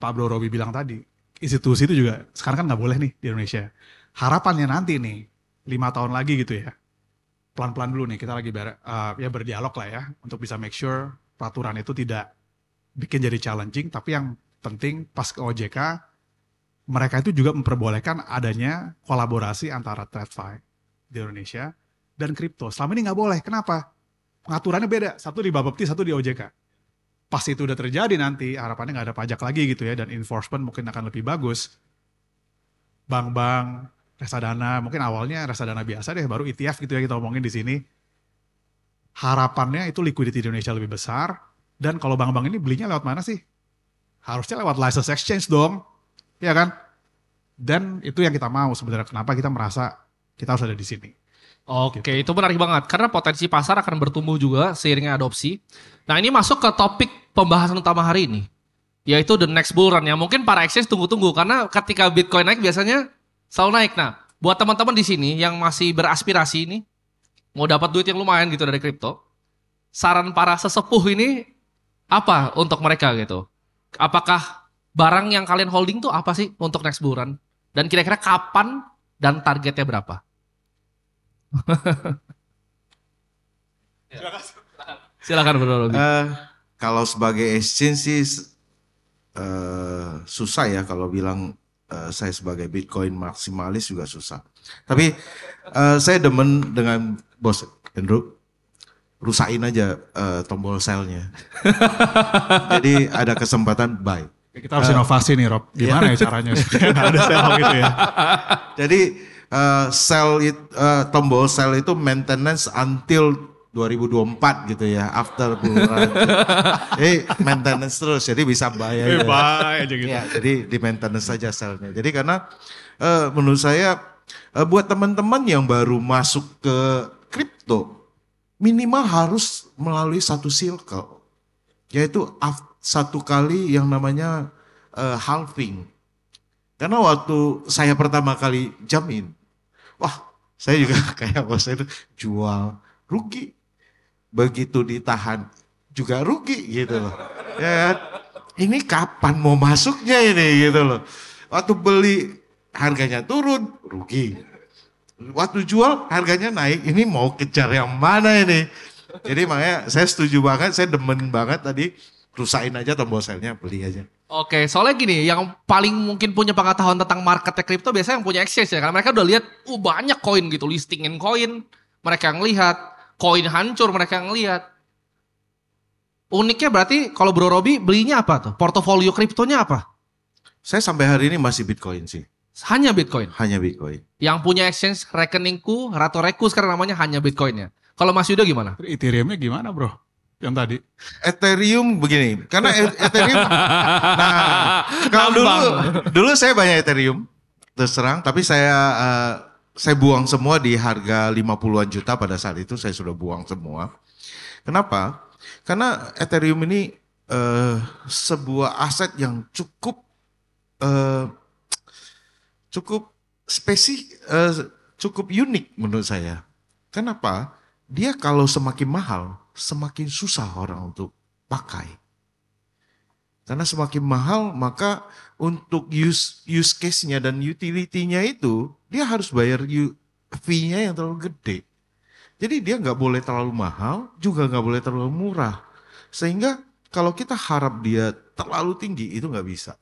Pak Bro Robi bilang tadi, institusi itu juga sekarang kan nggak boleh nih di Indonesia. Harapannya nanti nih, 5 tahun lagi gitu ya, pelan-pelan dulu nih kita lagi ya berdialog lah ya, untuk bisa make sure peraturan itu tidak bikin jadi challenging, tapi yang penting pas ke OJK, mereka itu juga memperbolehkan adanya kolaborasi antara TradFi di Indonesia dan kripto. Selama ini nggak boleh, kenapa? Pengaturannya beda, satu di Bapepti, satu di OJK. Pas itu udah terjadi nanti, harapannya nggak ada pajak lagi gitu ya, dan enforcement mungkin akan lebih bagus. Bank-bank, reksadana, mungkin awalnya reksadana biasa deh, baru ETF gitu ya kita omongin di sini. Harapannya itu liquidity di Indonesia lebih besar, dan kalau bank-bank ini belinya lewat mana sih? Harusnya lewat license exchange dong, ya kan? Dan itu yang kita mau sebenarnya, kenapa kita merasa kita harus ada di sini. Oke, itu menarik banget karena potensi pasar akan bertumbuh juga seiringnya adopsi. Nah, ini masuk ke topik pembahasan utama hari ini, yaitu the next bull run, yang mungkin para exchange tunggu-tunggu karena ketika Bitcoin naik biasanya selalu naik. Nah, buat teman-teman di sini yang masih beraspirasi ini mau dapat duit yang lumayan gitu dari kripto, saran para sesepuh ini apa untuk mereka gitu? Apakah barang yang kalian holding tuh apa sih untuk next bull run? Dan kira-kira kapan dan targetnya berapa? Silakan Bro Robi. Kalau sebagai exchange sih susah ya kalau bilang saya sebagai Bitcoin maksimalis juga susah. Tapi saya demen dengan Bos Andrew, rusain aja tombol sell-nya. Jadi ada kesempatan buy. Kita harus inovasi nih Rob, gimana ya caranya supaya nggak ada sell gitu ya. Jadi tombol sell itu maintenance until 2024 gitu ya, after bulan. Maintenance terus, jadi bisa buy aja. Buy aja gitu. Ya, jadi di maintenance saja sell-nya. Jadi karena menurut saya Buat teman-teman yang baru masuk ke kripto, minimal harus melalui satu circle, yaitu satu kali yang namanya halving. Karena waktu saya pertama kali jamin, wah saya juga kayak bos saya itu jual rugi, begitu ditahan juga rugi gitu loh. Ya kan? Ini kapan mau masuknya ini gitu loh. Waktu beli harganya turun rugi. Waktu jual harganya naik, ini mau kejar yang mana ini? Jadi makanya saya setuju banget, saya demen banget tadi, rusain aja tombol sell-nya, beli aja. Oke, soalnya gini, yang paling mungkin punya pengetahuan tentang marketnya kripto biasanya yang punya exchange ya. Karena mereka udah lihat, banyak koin gitu, listingin koin. Mereka yang lihat, koin hancur mereka yang lihat. Uniknya berarti kalau Bro Robi belinya apa tuh? Portofolio kriptonya apa? Saya sampai hari ini masih Bitcoin sih. Hanya Bitcoin. Hanya Bitcoin. Yang punya exchange rekeningku, Ratoreku sekarang namanya hanya Bitcoinnya. Kalau Mas Yudo gimana? Ethereum-nya gimana bro? Yang tadi. Ethereum begini, karena Ethereum, nah kalau dulu saya banyak Ethereum, terus terang, tapi saya buang semua di harga 50-an juta pada saat itu saya sudah buang semua. Kenapa? Karena Ethereum ini sebuah aset yang eh, cukup unik menurut saya. Kenapa? Dia kalau semakin mahal, semakin susah orang untuk pakai. Karena semakin mahal, maka untuk use case-nya dan utility-nya itu, dia harus bayar fee-nya yang terlalu gede. Jadi dia nggak boleh terlalu mahal, juga nggak boleh terlalu murah. Sehingga kalau kita harap dia terlalu tinggi, itu nggak bisa.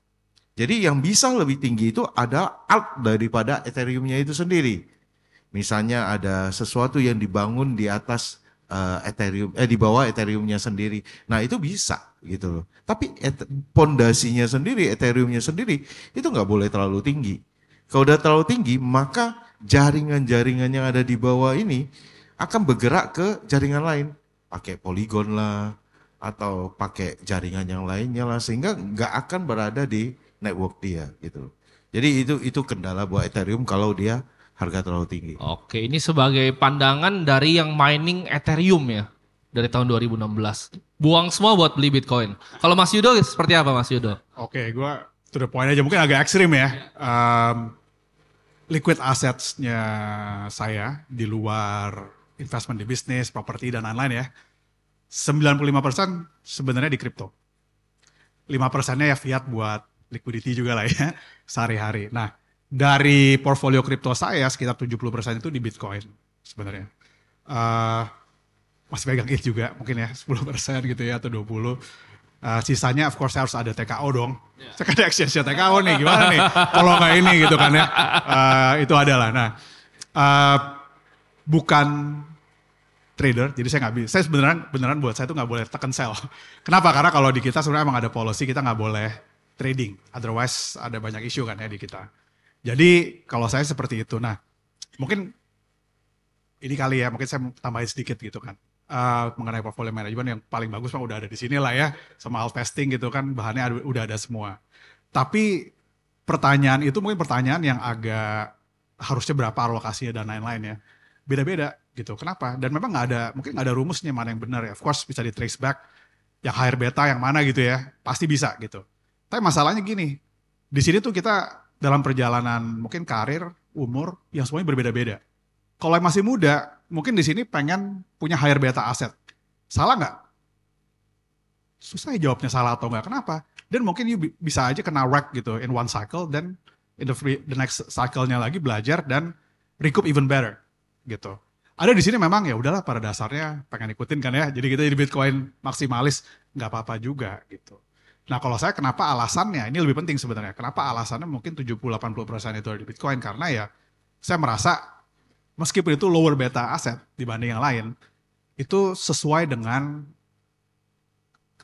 Jadi yang bisa lebih tinggi itu ada alt daripada Ethereum-nya itu sendiri. Misalnya ada sesuatu yang dibangun di atas Ethereum, di bawah Ethereum-nya sendiri. Nah itu bisa gitu loh. Tapi pondasinya sendiri, Ethereum-nya sendiri itu nggak boleh terlalu tinggi. Kalau udah terlalu tinggi, maka jaringan-jaringan yang ada di bawah ini akan bergerak ke jaringan lain. Pakai Polygon lah, atau pakai jaringan yang lainnya lah, sehingga nggak akan berada di network dia gitu. Jadi itu kendala buat Ethereum kalau dia harga terlalu tinggi. Oke, ini sebagai pandangan dari yang mining Ethereum ya. Dari tahun 2016. Buang semua buat beli Bitcoin. Kalau Mas Yudo seperti apa Mas Yudo? Oke, gue to the point aja, mungkin agak ekstrim ya. Liquid assets-nya saya di luar investment di bisnis, properti dan lain-lain ya. 95% sebenarnya di kripto. 5%-nya ya fiat buat liquidity juga lah ya, sehari-hari. Nah, dari portfolio kripto saya sekitar 70% itu di Bitcoin sebenarnya. Masih pegang ETH juga mungkin ya 10% gitu ya atau 20%. Sisanya of course harus ada TKO dong. Saya kan ada exchange TKO nih, gimana nih kalau nggak ini gitu kan ya. Itu adalah. Nah, bukan trader, jadi saya nggak bisa. Saya beneran buat saya itu nggak boleh tekan sell. Kenapa? Karena kalau di kita sebenarnya emang ada policy kita nggak boleh trading. Otherwise ada banyak isu kan ya di kita. Jadi kalau saya seperti itu. Nah, mungkin ini kali ya, mungkin saya tambahin sedikit gitu kan. Mengenai portfolio management yang paling bagus mah udah ada di sini lah ya. Sama alt testing gitu kan, bahannya udah ada semua. Tapi pertanyaan itu mungkin pertanyaan yang agak harusnya berapa alokasinya dan lain-lain ya. Beda-beda gitu. Kenapa? Dan memang mungkin nggak ada rumusnya mana yang benar ya. Of course bisa di trace back, yang higher beta yang mana gitu ya. Pasti bisa gitu. Tapi masalahnya gini, di sini tuh kita dalam perjalanan mungkin karir, umur, yang semuanya berbeda-beda. Kalau yang masih muda, mungkin di sini pengen punya higher beta aset. Salah nggak? Susah ya jawabnya salah atau nggak. Kenapa? Dan mungkin you bisa aja kena wreck gitu in one cycle, dan in the next cycle-nya lagi belajar dan recoup even better gitu. Ada di sini memang ya udahlah pada dasarnya pengen ikutin kan ya. Jadi kita jadi Bitcoin maksimalis, nggak apa-apa juga gitu. Nah kalau saya kenapa alasannya, ini lebih penting sebenarnya. Kenapa alasannya mungkin 70-80% itu ada di Bitcoin. Karena ya saya merasa meskipun itu lower beta aset dibanding yang lain, itu sesuai dengan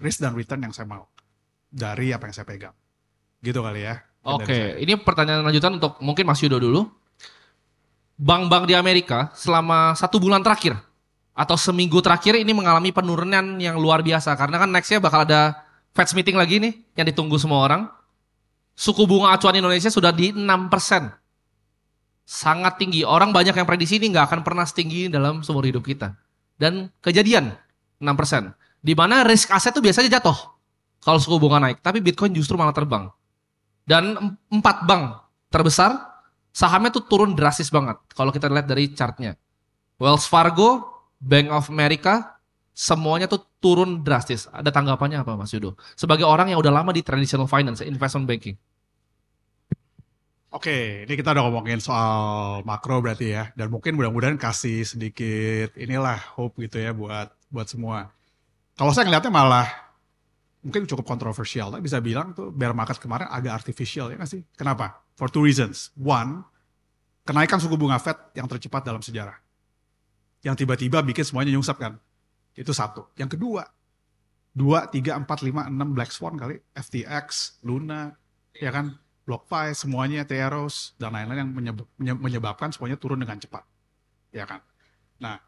risk dan return yang saya mau dari apa yang saya pegang. Gitu kali ya. Oke, ini pertanyaan lanjutan untuk mungkin Mas Yudo dulu. Bank-bank di Amerika selama 1 bulan terakhir atau seminggu terakhir ini mengalami penurunan yang luar biasa. Karena kan nextnya bakal ada Fed meeting lagi nih yang ditunggu semua orang. Suku bunga acuan Indonesia sudah di 6%. Sangat tinggi. Orang banyak yang prediksi ini nggak akan pernah setinggi ini dalam seumur hidup kita. Dan kejadian 6%. Di mana risk aset itu biasanya jatuh kalau suku bunga naik. Tapi Bitcoin justru malah terbang. Dan 4 bank terbesar sahamnya tuh turun drastis banget. Kalau kita lihat dari chartnya. Wells Fargo, Bank of America, semuanya tuh turun drastis. Ada tanggapannya apa Mas Yudo? Sebagai orang yang udah lama di traditional finance, investment banking. Oke, ini kita udah ngomongin soal makro berarti ya, dan mungkin mudah-mudahan kasih sedikit inilah hope gitu ya buat semua. Kalau saya ngeliatnya malah mungkin cukup kontroversial, tapi bisa bilang tuh bear market kemarin agak artificial ya nggak sih? Kenapa? For two reasons. One, kenaikan suku bunga Fed yang tercepat dalam sejarah, yang tiba-tiba bikin semuanya nyungsap kan. Itu satu. Yang kedua, 2, 3, 4, 5, 6 Black Swan kali, FTX, Luna, ya kan? BlockFi, semuanya, Theros, dan lain-lain yang menyebabkan semuanya turun dengan cepat. Ya kan? Nah,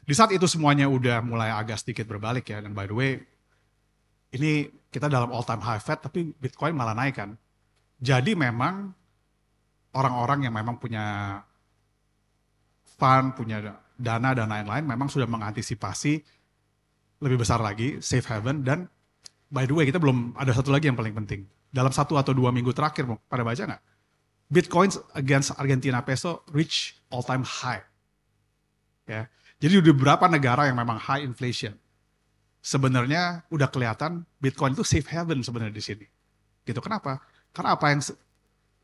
di saat itu semuanya udah mulai agak sedikit berbalik ya, dan by the way, ini kita dalam all time high Fed, tapi Bitcoin malah naik kan. Jadi memang orang-orang yang memang punya fund, punya dana dan lain-lain, memang sudah mengantisipasi lebih besar lagi, safe haven, dan by the way, kita belum ada satu lagi yang paling penting. Dalam 1 atau 2 minggu terakhir, pada baca nggak? Bitcoin against Argentina peso reach all time high. Ya, jadi di beberapa negara yang memang high inflation, sebenarnya udah kelihatan Bitcoin itu safe haven sebenarnya di sini. Gitu. Kenapa? Karena apa yang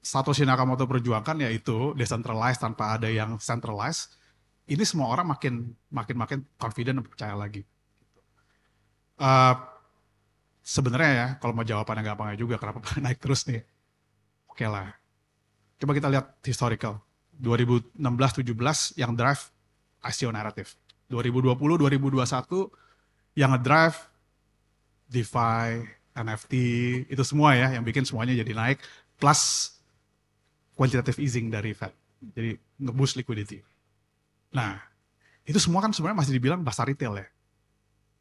Satoshi Nakamoto perjuangkan yaitu decentralized tanpa ada yang centralized. Ini semua orang makin confident dan percaya lagi. Sebenarnya ya, kalau mau jawabannya gampangnya juga, kenapa naik terus nih? Oke lah. Coba kita lihat historical. 2016-17 yang drive ICO narrative. 2020-2021 yang ngedrive DeFi, NFT, itu semua ya, yang bikin semuanya jadi naik. Plus quantitative easing dari Fed. Jadi nge-boost liquidity. Nah, itu semua kan sebenarnya masih dibilang pasar retail ya.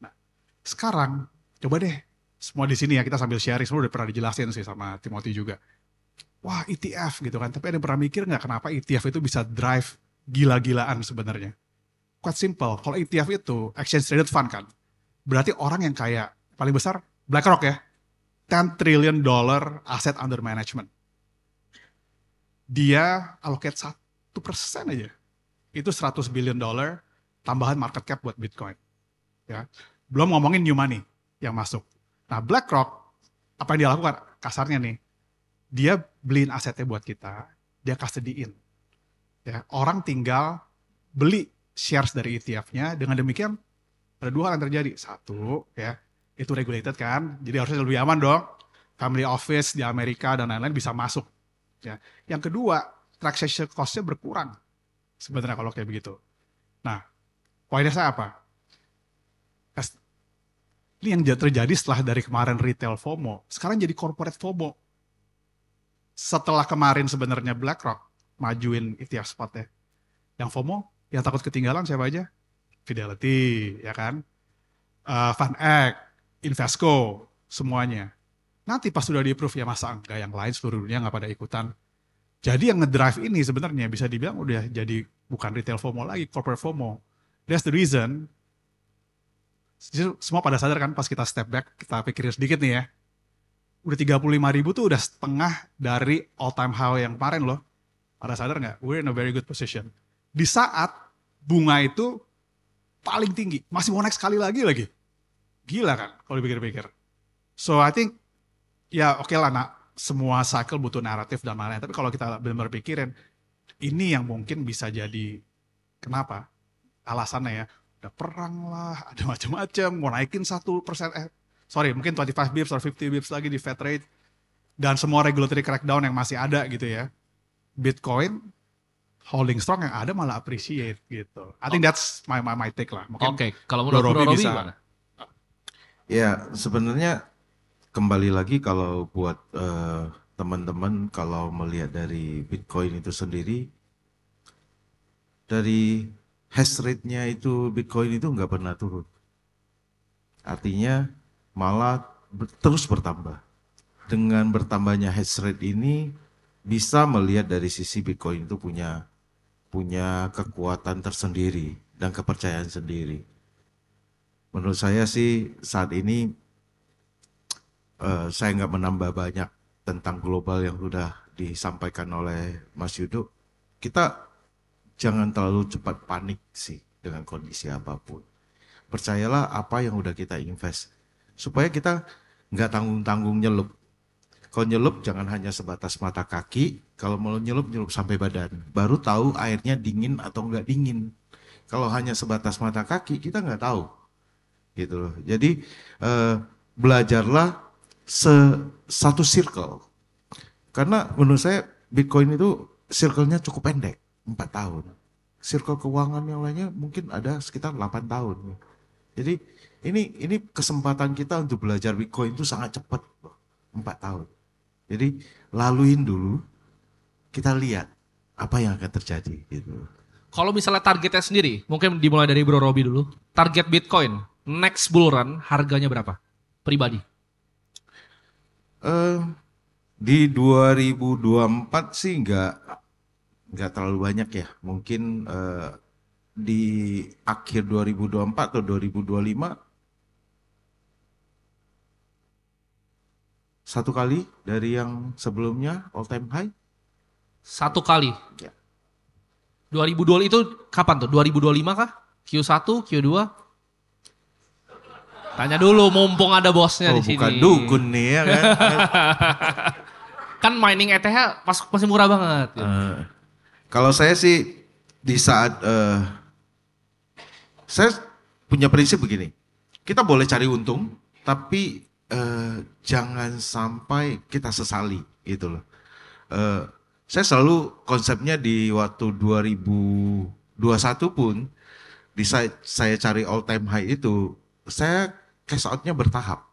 Nah, sekarang coba deh, semua di sini ya kita sambil sharing, semua udah pernah dijelasin sih sama Timothy juga. Wah ETF gitu kan, tapi ada yang pernah mikir nggak kenapa ETF itu bisa drive gila-gilaan sebenarnya? Quite simple, kalau ETF itu exchange traded fund kan, berarti orang yang kayak paling besar BlackRock ya, $10 trillion asset under management. Dia allocate 1% aja, itu $100 billion tambahan market cap buat Bitcoin. Ya, belum ngomongin new money yang masuk. Nah, BlackRock, apa yang dia lakukan? Kasarnya nih, dia beliin asetnya buat kita, dia custody-in. Ya, orang tinggal beli shares dari ETF-nya, dengan demikian ada 2 hal yang terjadi. Satu, ya, itu regulated kan, jadi harusnya lebih aman dong. Family office di Amerika dan lain-lain bisa masuk. Ya. Yang kedua, transaction cost-nya berkurang sebenarnya kalau kayak begitu. Nah, poinnya saya apa? Ini yang terjadi setelah dari kemarin retail FOMO, sekarang jadi corporate FOMO. Setelah kemarin sebenarnya BlackRock majuin ETF spotnya. Yang FOMO, yang takut ketinggalan siapa aja? Fidelity, ya kan? FunEgg, Invesco, semuanya. Nanti pas sudah di-approve ya masa enggak, yang lain seluruh dunia nggak pada ikutan. Jadi yang ngedrive ini sebenarnya bisa dibilang udah jadi bukan retail FOMO lagi, corporate FOMO. That's the reason. Semua pada sadar kan pas kita step back, kita pikirin sedikit nih ya. Udah 35.000 tuh udah setengah dari all time high yang kemarin loh. Pada sadar nggak? We're in a very good position. Di saat bunga itu paling tinggi, masih mau naik sekali lagi. Gila kan kalau dipikir-pikir. So I think ya oke lah nak, semua cycle butuh naratif dan lain-lain. Tapi kalau kita benar-benar pikirin, ini yang mungkin bisa jadi kenapa? Alasannya ya, udah perang lah, ada macam-macam, mau naikin 1%, mungkin 25 bips atau 50 bips lagi di Fed rate, dan semua regulatory crackdown yang masih ada gitu ya. Bitcoin holding strong, yang ada malah appreciate gitu. I think that's my take lah. Oke, kalau menurut Robi gimana? Ya sebenarnya kembali lagi kalau buat teman-teman kalau melihat dari Bitcoin itu sendiri, dari hash rate-nya itu Bitcoin itu nggak pernah turun. Artinya malah terus bertambah. Dengan bertambahnya hash rate ini bisa melihat dari sisi Bitcoin itu punya punya kekuatan tersendiri dan kepercayaan sendiri. Menurut saya sih saat ini saya nggak menambah banyak tentang global yang sudah disampaikan oleh Mas Yudo. Kita jangan terlalu cepat panik sih dengan kondisi apapun. Percayalah apa yang udah kita invest. Supaya kita nggak tanggung-tanggung nyelup. Kalau nyelup jangan hanya sebatas mata kaki. Kalau mau nyelup, nyelup sampai badan. Baru tahu airnya dingin atau nggak dingin. Kalau hanya sebatas mata kaki, kita nggak tahu. Gitu loh. Jadi belajarlah satu circle. Karena menurut saya Bitcoin itu circle-nya cukup pendek, 4 tahun. Circle keuangan yang lainnya mungkin ada sekitar 8 tahun. Jadi ini kesempatan kita untuk belajar Bitcoin itu sangat cepat, 4 tahun. Jadi laluin dulu, kita lihat apa yang akan terjadi gitu. Kalau misalnya targetnya sendiri, mungkin dimulai dari Bro Robi dulu. Target Bitcoin next bull run harganya berapa? Pribadi. Di 2024 sih nggak terlalu banyak ya. Mungkin di akhir 2024 atau 2025 satu kali dari yang sebelumnya all time high. Satu kali. Ya. 2020 itu kapan tuh? 2025 kah? Q1, Q2? Tanya dulu mumpung ada bosnya di sini. Bukan dukun nih ya kan. Kan mining ETH masih murah banget. Kalau saya sih di saat saya punya prinsip begini. Kita boleh cari untung, tapi jangan sampai kita sesali gitu loh. Saya selalu konsepnya di waktu 2021 pun di saat saya cari all time high itu, saya cash out-nya bertahap.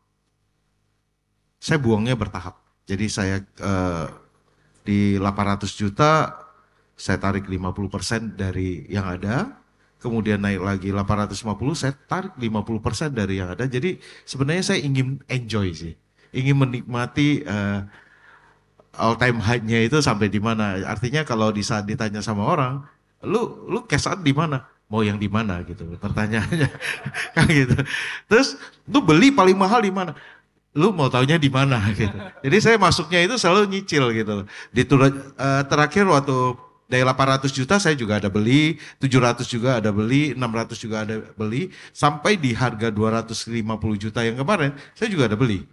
Saya buangnya bertahap. Jadi saya di 800 juta saya tarik 50% dari yang ada, kemudian naik lagi 850 saya tarik 50% dari yang ada. Jadi sebenarnya saya ingin enjoy sih. Ingin menikmati all time high-nya itu sampai di mana. Artinya kalau di saat ditanya sama orang, lu cash out di mana? Mau yang di mana gitu pertanyaannya. Kan gitu. Terus lu beli paling mahal di mana? Lu mau taunya di mana gitu. Jadi saya masuknya itu selalu nyicil gitu. Di terakhir waktu dari 800 juta saya juga ada beli, 700 juga ada beli, 600 juga ada beli, sampai di harga 250 juta yang kemarin saya juga ada beli.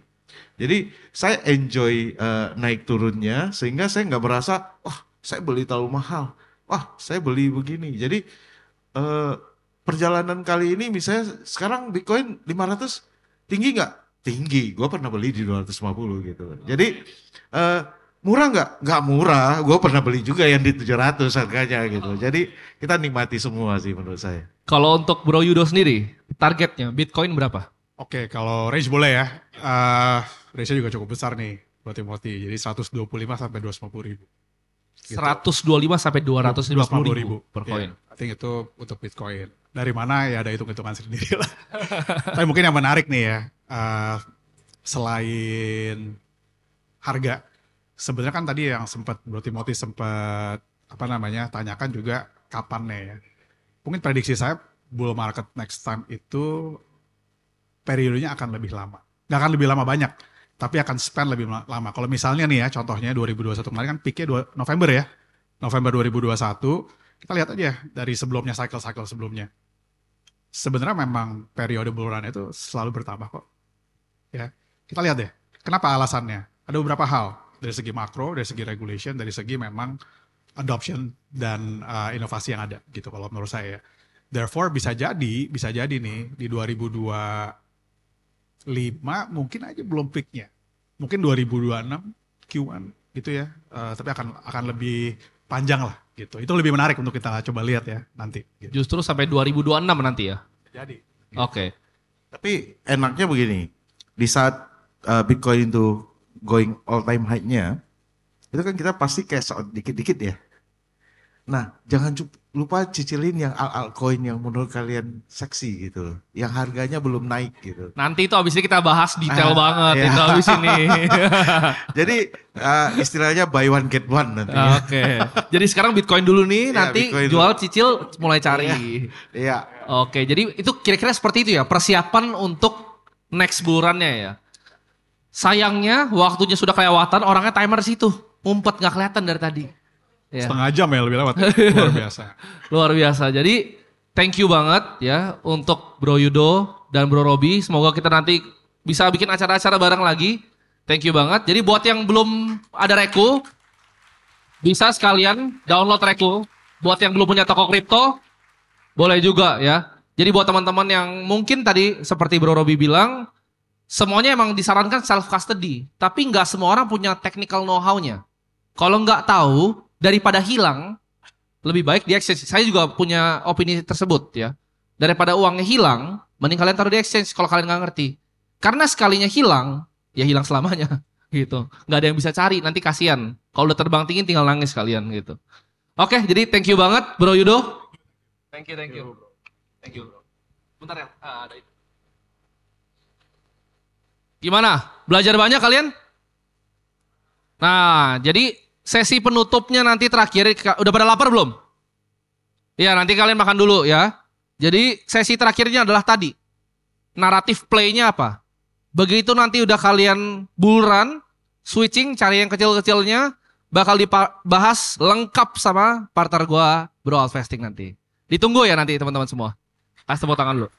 Jadi saya enjoy naik turunnya sehingga saya nggak merasa, wah saya beli terlalu mahal, wah saya beli begini. Jadi perjalanan kali ini misalnya sekarang Bitcoin 500 tinggi nggak? Tinggi, gue pernah beli di 250 gitu. Jadi murah nggak? Nggak murah, gue pernah beli juga yang di 700 harganya gitu. Jadi kita nikmati semua sih menurut saya. Kalau untuk Bro Yudo sendiri, targetnya Bitcoin berapa? Oke, kalau range boleh ya. Range-nya juga cukup besar nih buat Timothy. Jadi 125 sampai 250 ribu. Gitu. 125 sampai 250 ribu per koin. I think itu untuk Bitcoin. Dari mana ya ada hitung-hitungan sendiri lah. Tapi mungkin yang menarik nih ya, selain harga, sebenarnya kan tadi yang sempat Bro Timothy sempat tanyakan juga kapannya ya. Mungkin prediksi saya bull market next time itu periodenya akan lebih lama. Nggak akan lebih lama banyak, tapi akan spend lebih lama. Kalau misalnya nih ya, contohnya 2021 kemarin kan peaknya November ya. November 2021, kita lihat aja dari sebelumnya, cycle-cycle sebelumnya. Sebenarnya memang periode bull run itu selalu bertambah kok. Ya, kita lihat deh, kenapa alasannya? Ada beberapa hal, dari segi makro, dari segi regulation, dari segi memang adoption dan inovasi yang ada gitu kalau menurut saya. Therefore bisa jadi nih di 2025 mungkin aja belum peaknya. Mungkin 2026 Q1 gitu ya. Tapi akan lebih panjang lah gitu. Itu lebih menarik untuk kita coba lihat ya nanti. Gitu. Justru sampai 2026 nanti ya? Jadi. Gitu. Oke. Tapi enaknya begini, di saat Bitcoin itu going all time high-nya, itu kan kita pasti cash out dikit-dikit ya. Nah, jangan lupa cicilin yang altcoin yang menurut kalian seksi gitu loh. Yang harganya belum naik gitu. Nanti itu abis ini kita bahas detail banget iya. itu abis ini. Jadi istilahnya buy one get one nanti. Oke. Jadi sekarang Bitcoin dulu nih, Iya, nanti Bitcoin jual cicil mulai cari. Iya. Oke, jadi itu kira-kira seperti itu ya persiapan untuk next bull run-nya ya. Sayangnya waktunya sudah kelewatan, orangnya timer situ. Ngumpet gak kelihatan dari tadi. Ya. Setengah jam ya lebih lewat. Luar biasa. Luar biasa. Jadi thank you banget ya untuk Bro Yudo dan Bro Robi. Semoga kita nanti bisa bikin acara-acara bareng lagi. Thank you banget. Jadi buat yang belum ada Reku, bisa sekalian download Reku. Buat yang belum punya toko kripto, boleh juga ya. Jadi buat teman-teman yang mungkin tadi seperti Bro Robi bilang, semuanya emang disarankan self custody. Tapi nggak semua orang punya technical know-how-nya. Kalau nggak tahu, daripada hilang, lebih baik di exchange. Saya juga punya opini tersebut ya. Daripada uangnya hilang, mending kalian taruh di exchange kalau kalian nggak ngerti. Karena sekalinya hilang, ya hilang selamanya gitu. Nggak ada yang bisa cari, nanti kasihan. Kalau udah terbang tinggi tinggal nangis kalian gitu. Oke, jadi thank you banget Bro Yudo. Thank you. Thank you bro. Bentar ya, ada itu. Gimana? Belajar banyak kalian? Nah, jadi sesi penutupnya nanti terakhir, udah pada lapar belum? Iya, nanti kalian makan dulu ya. Jadi sesi terakhirnya adalah tadi. Naratif play-nya apa? Begitu nanti udah kalian bull run, switching, cari yang kecil-kecilnya, bakal dibahas lengkap sama partner gua Bro Alvesting nanti. Ditunggu ya nanti teman-teman semua. Kasih tepuk tangan dulu.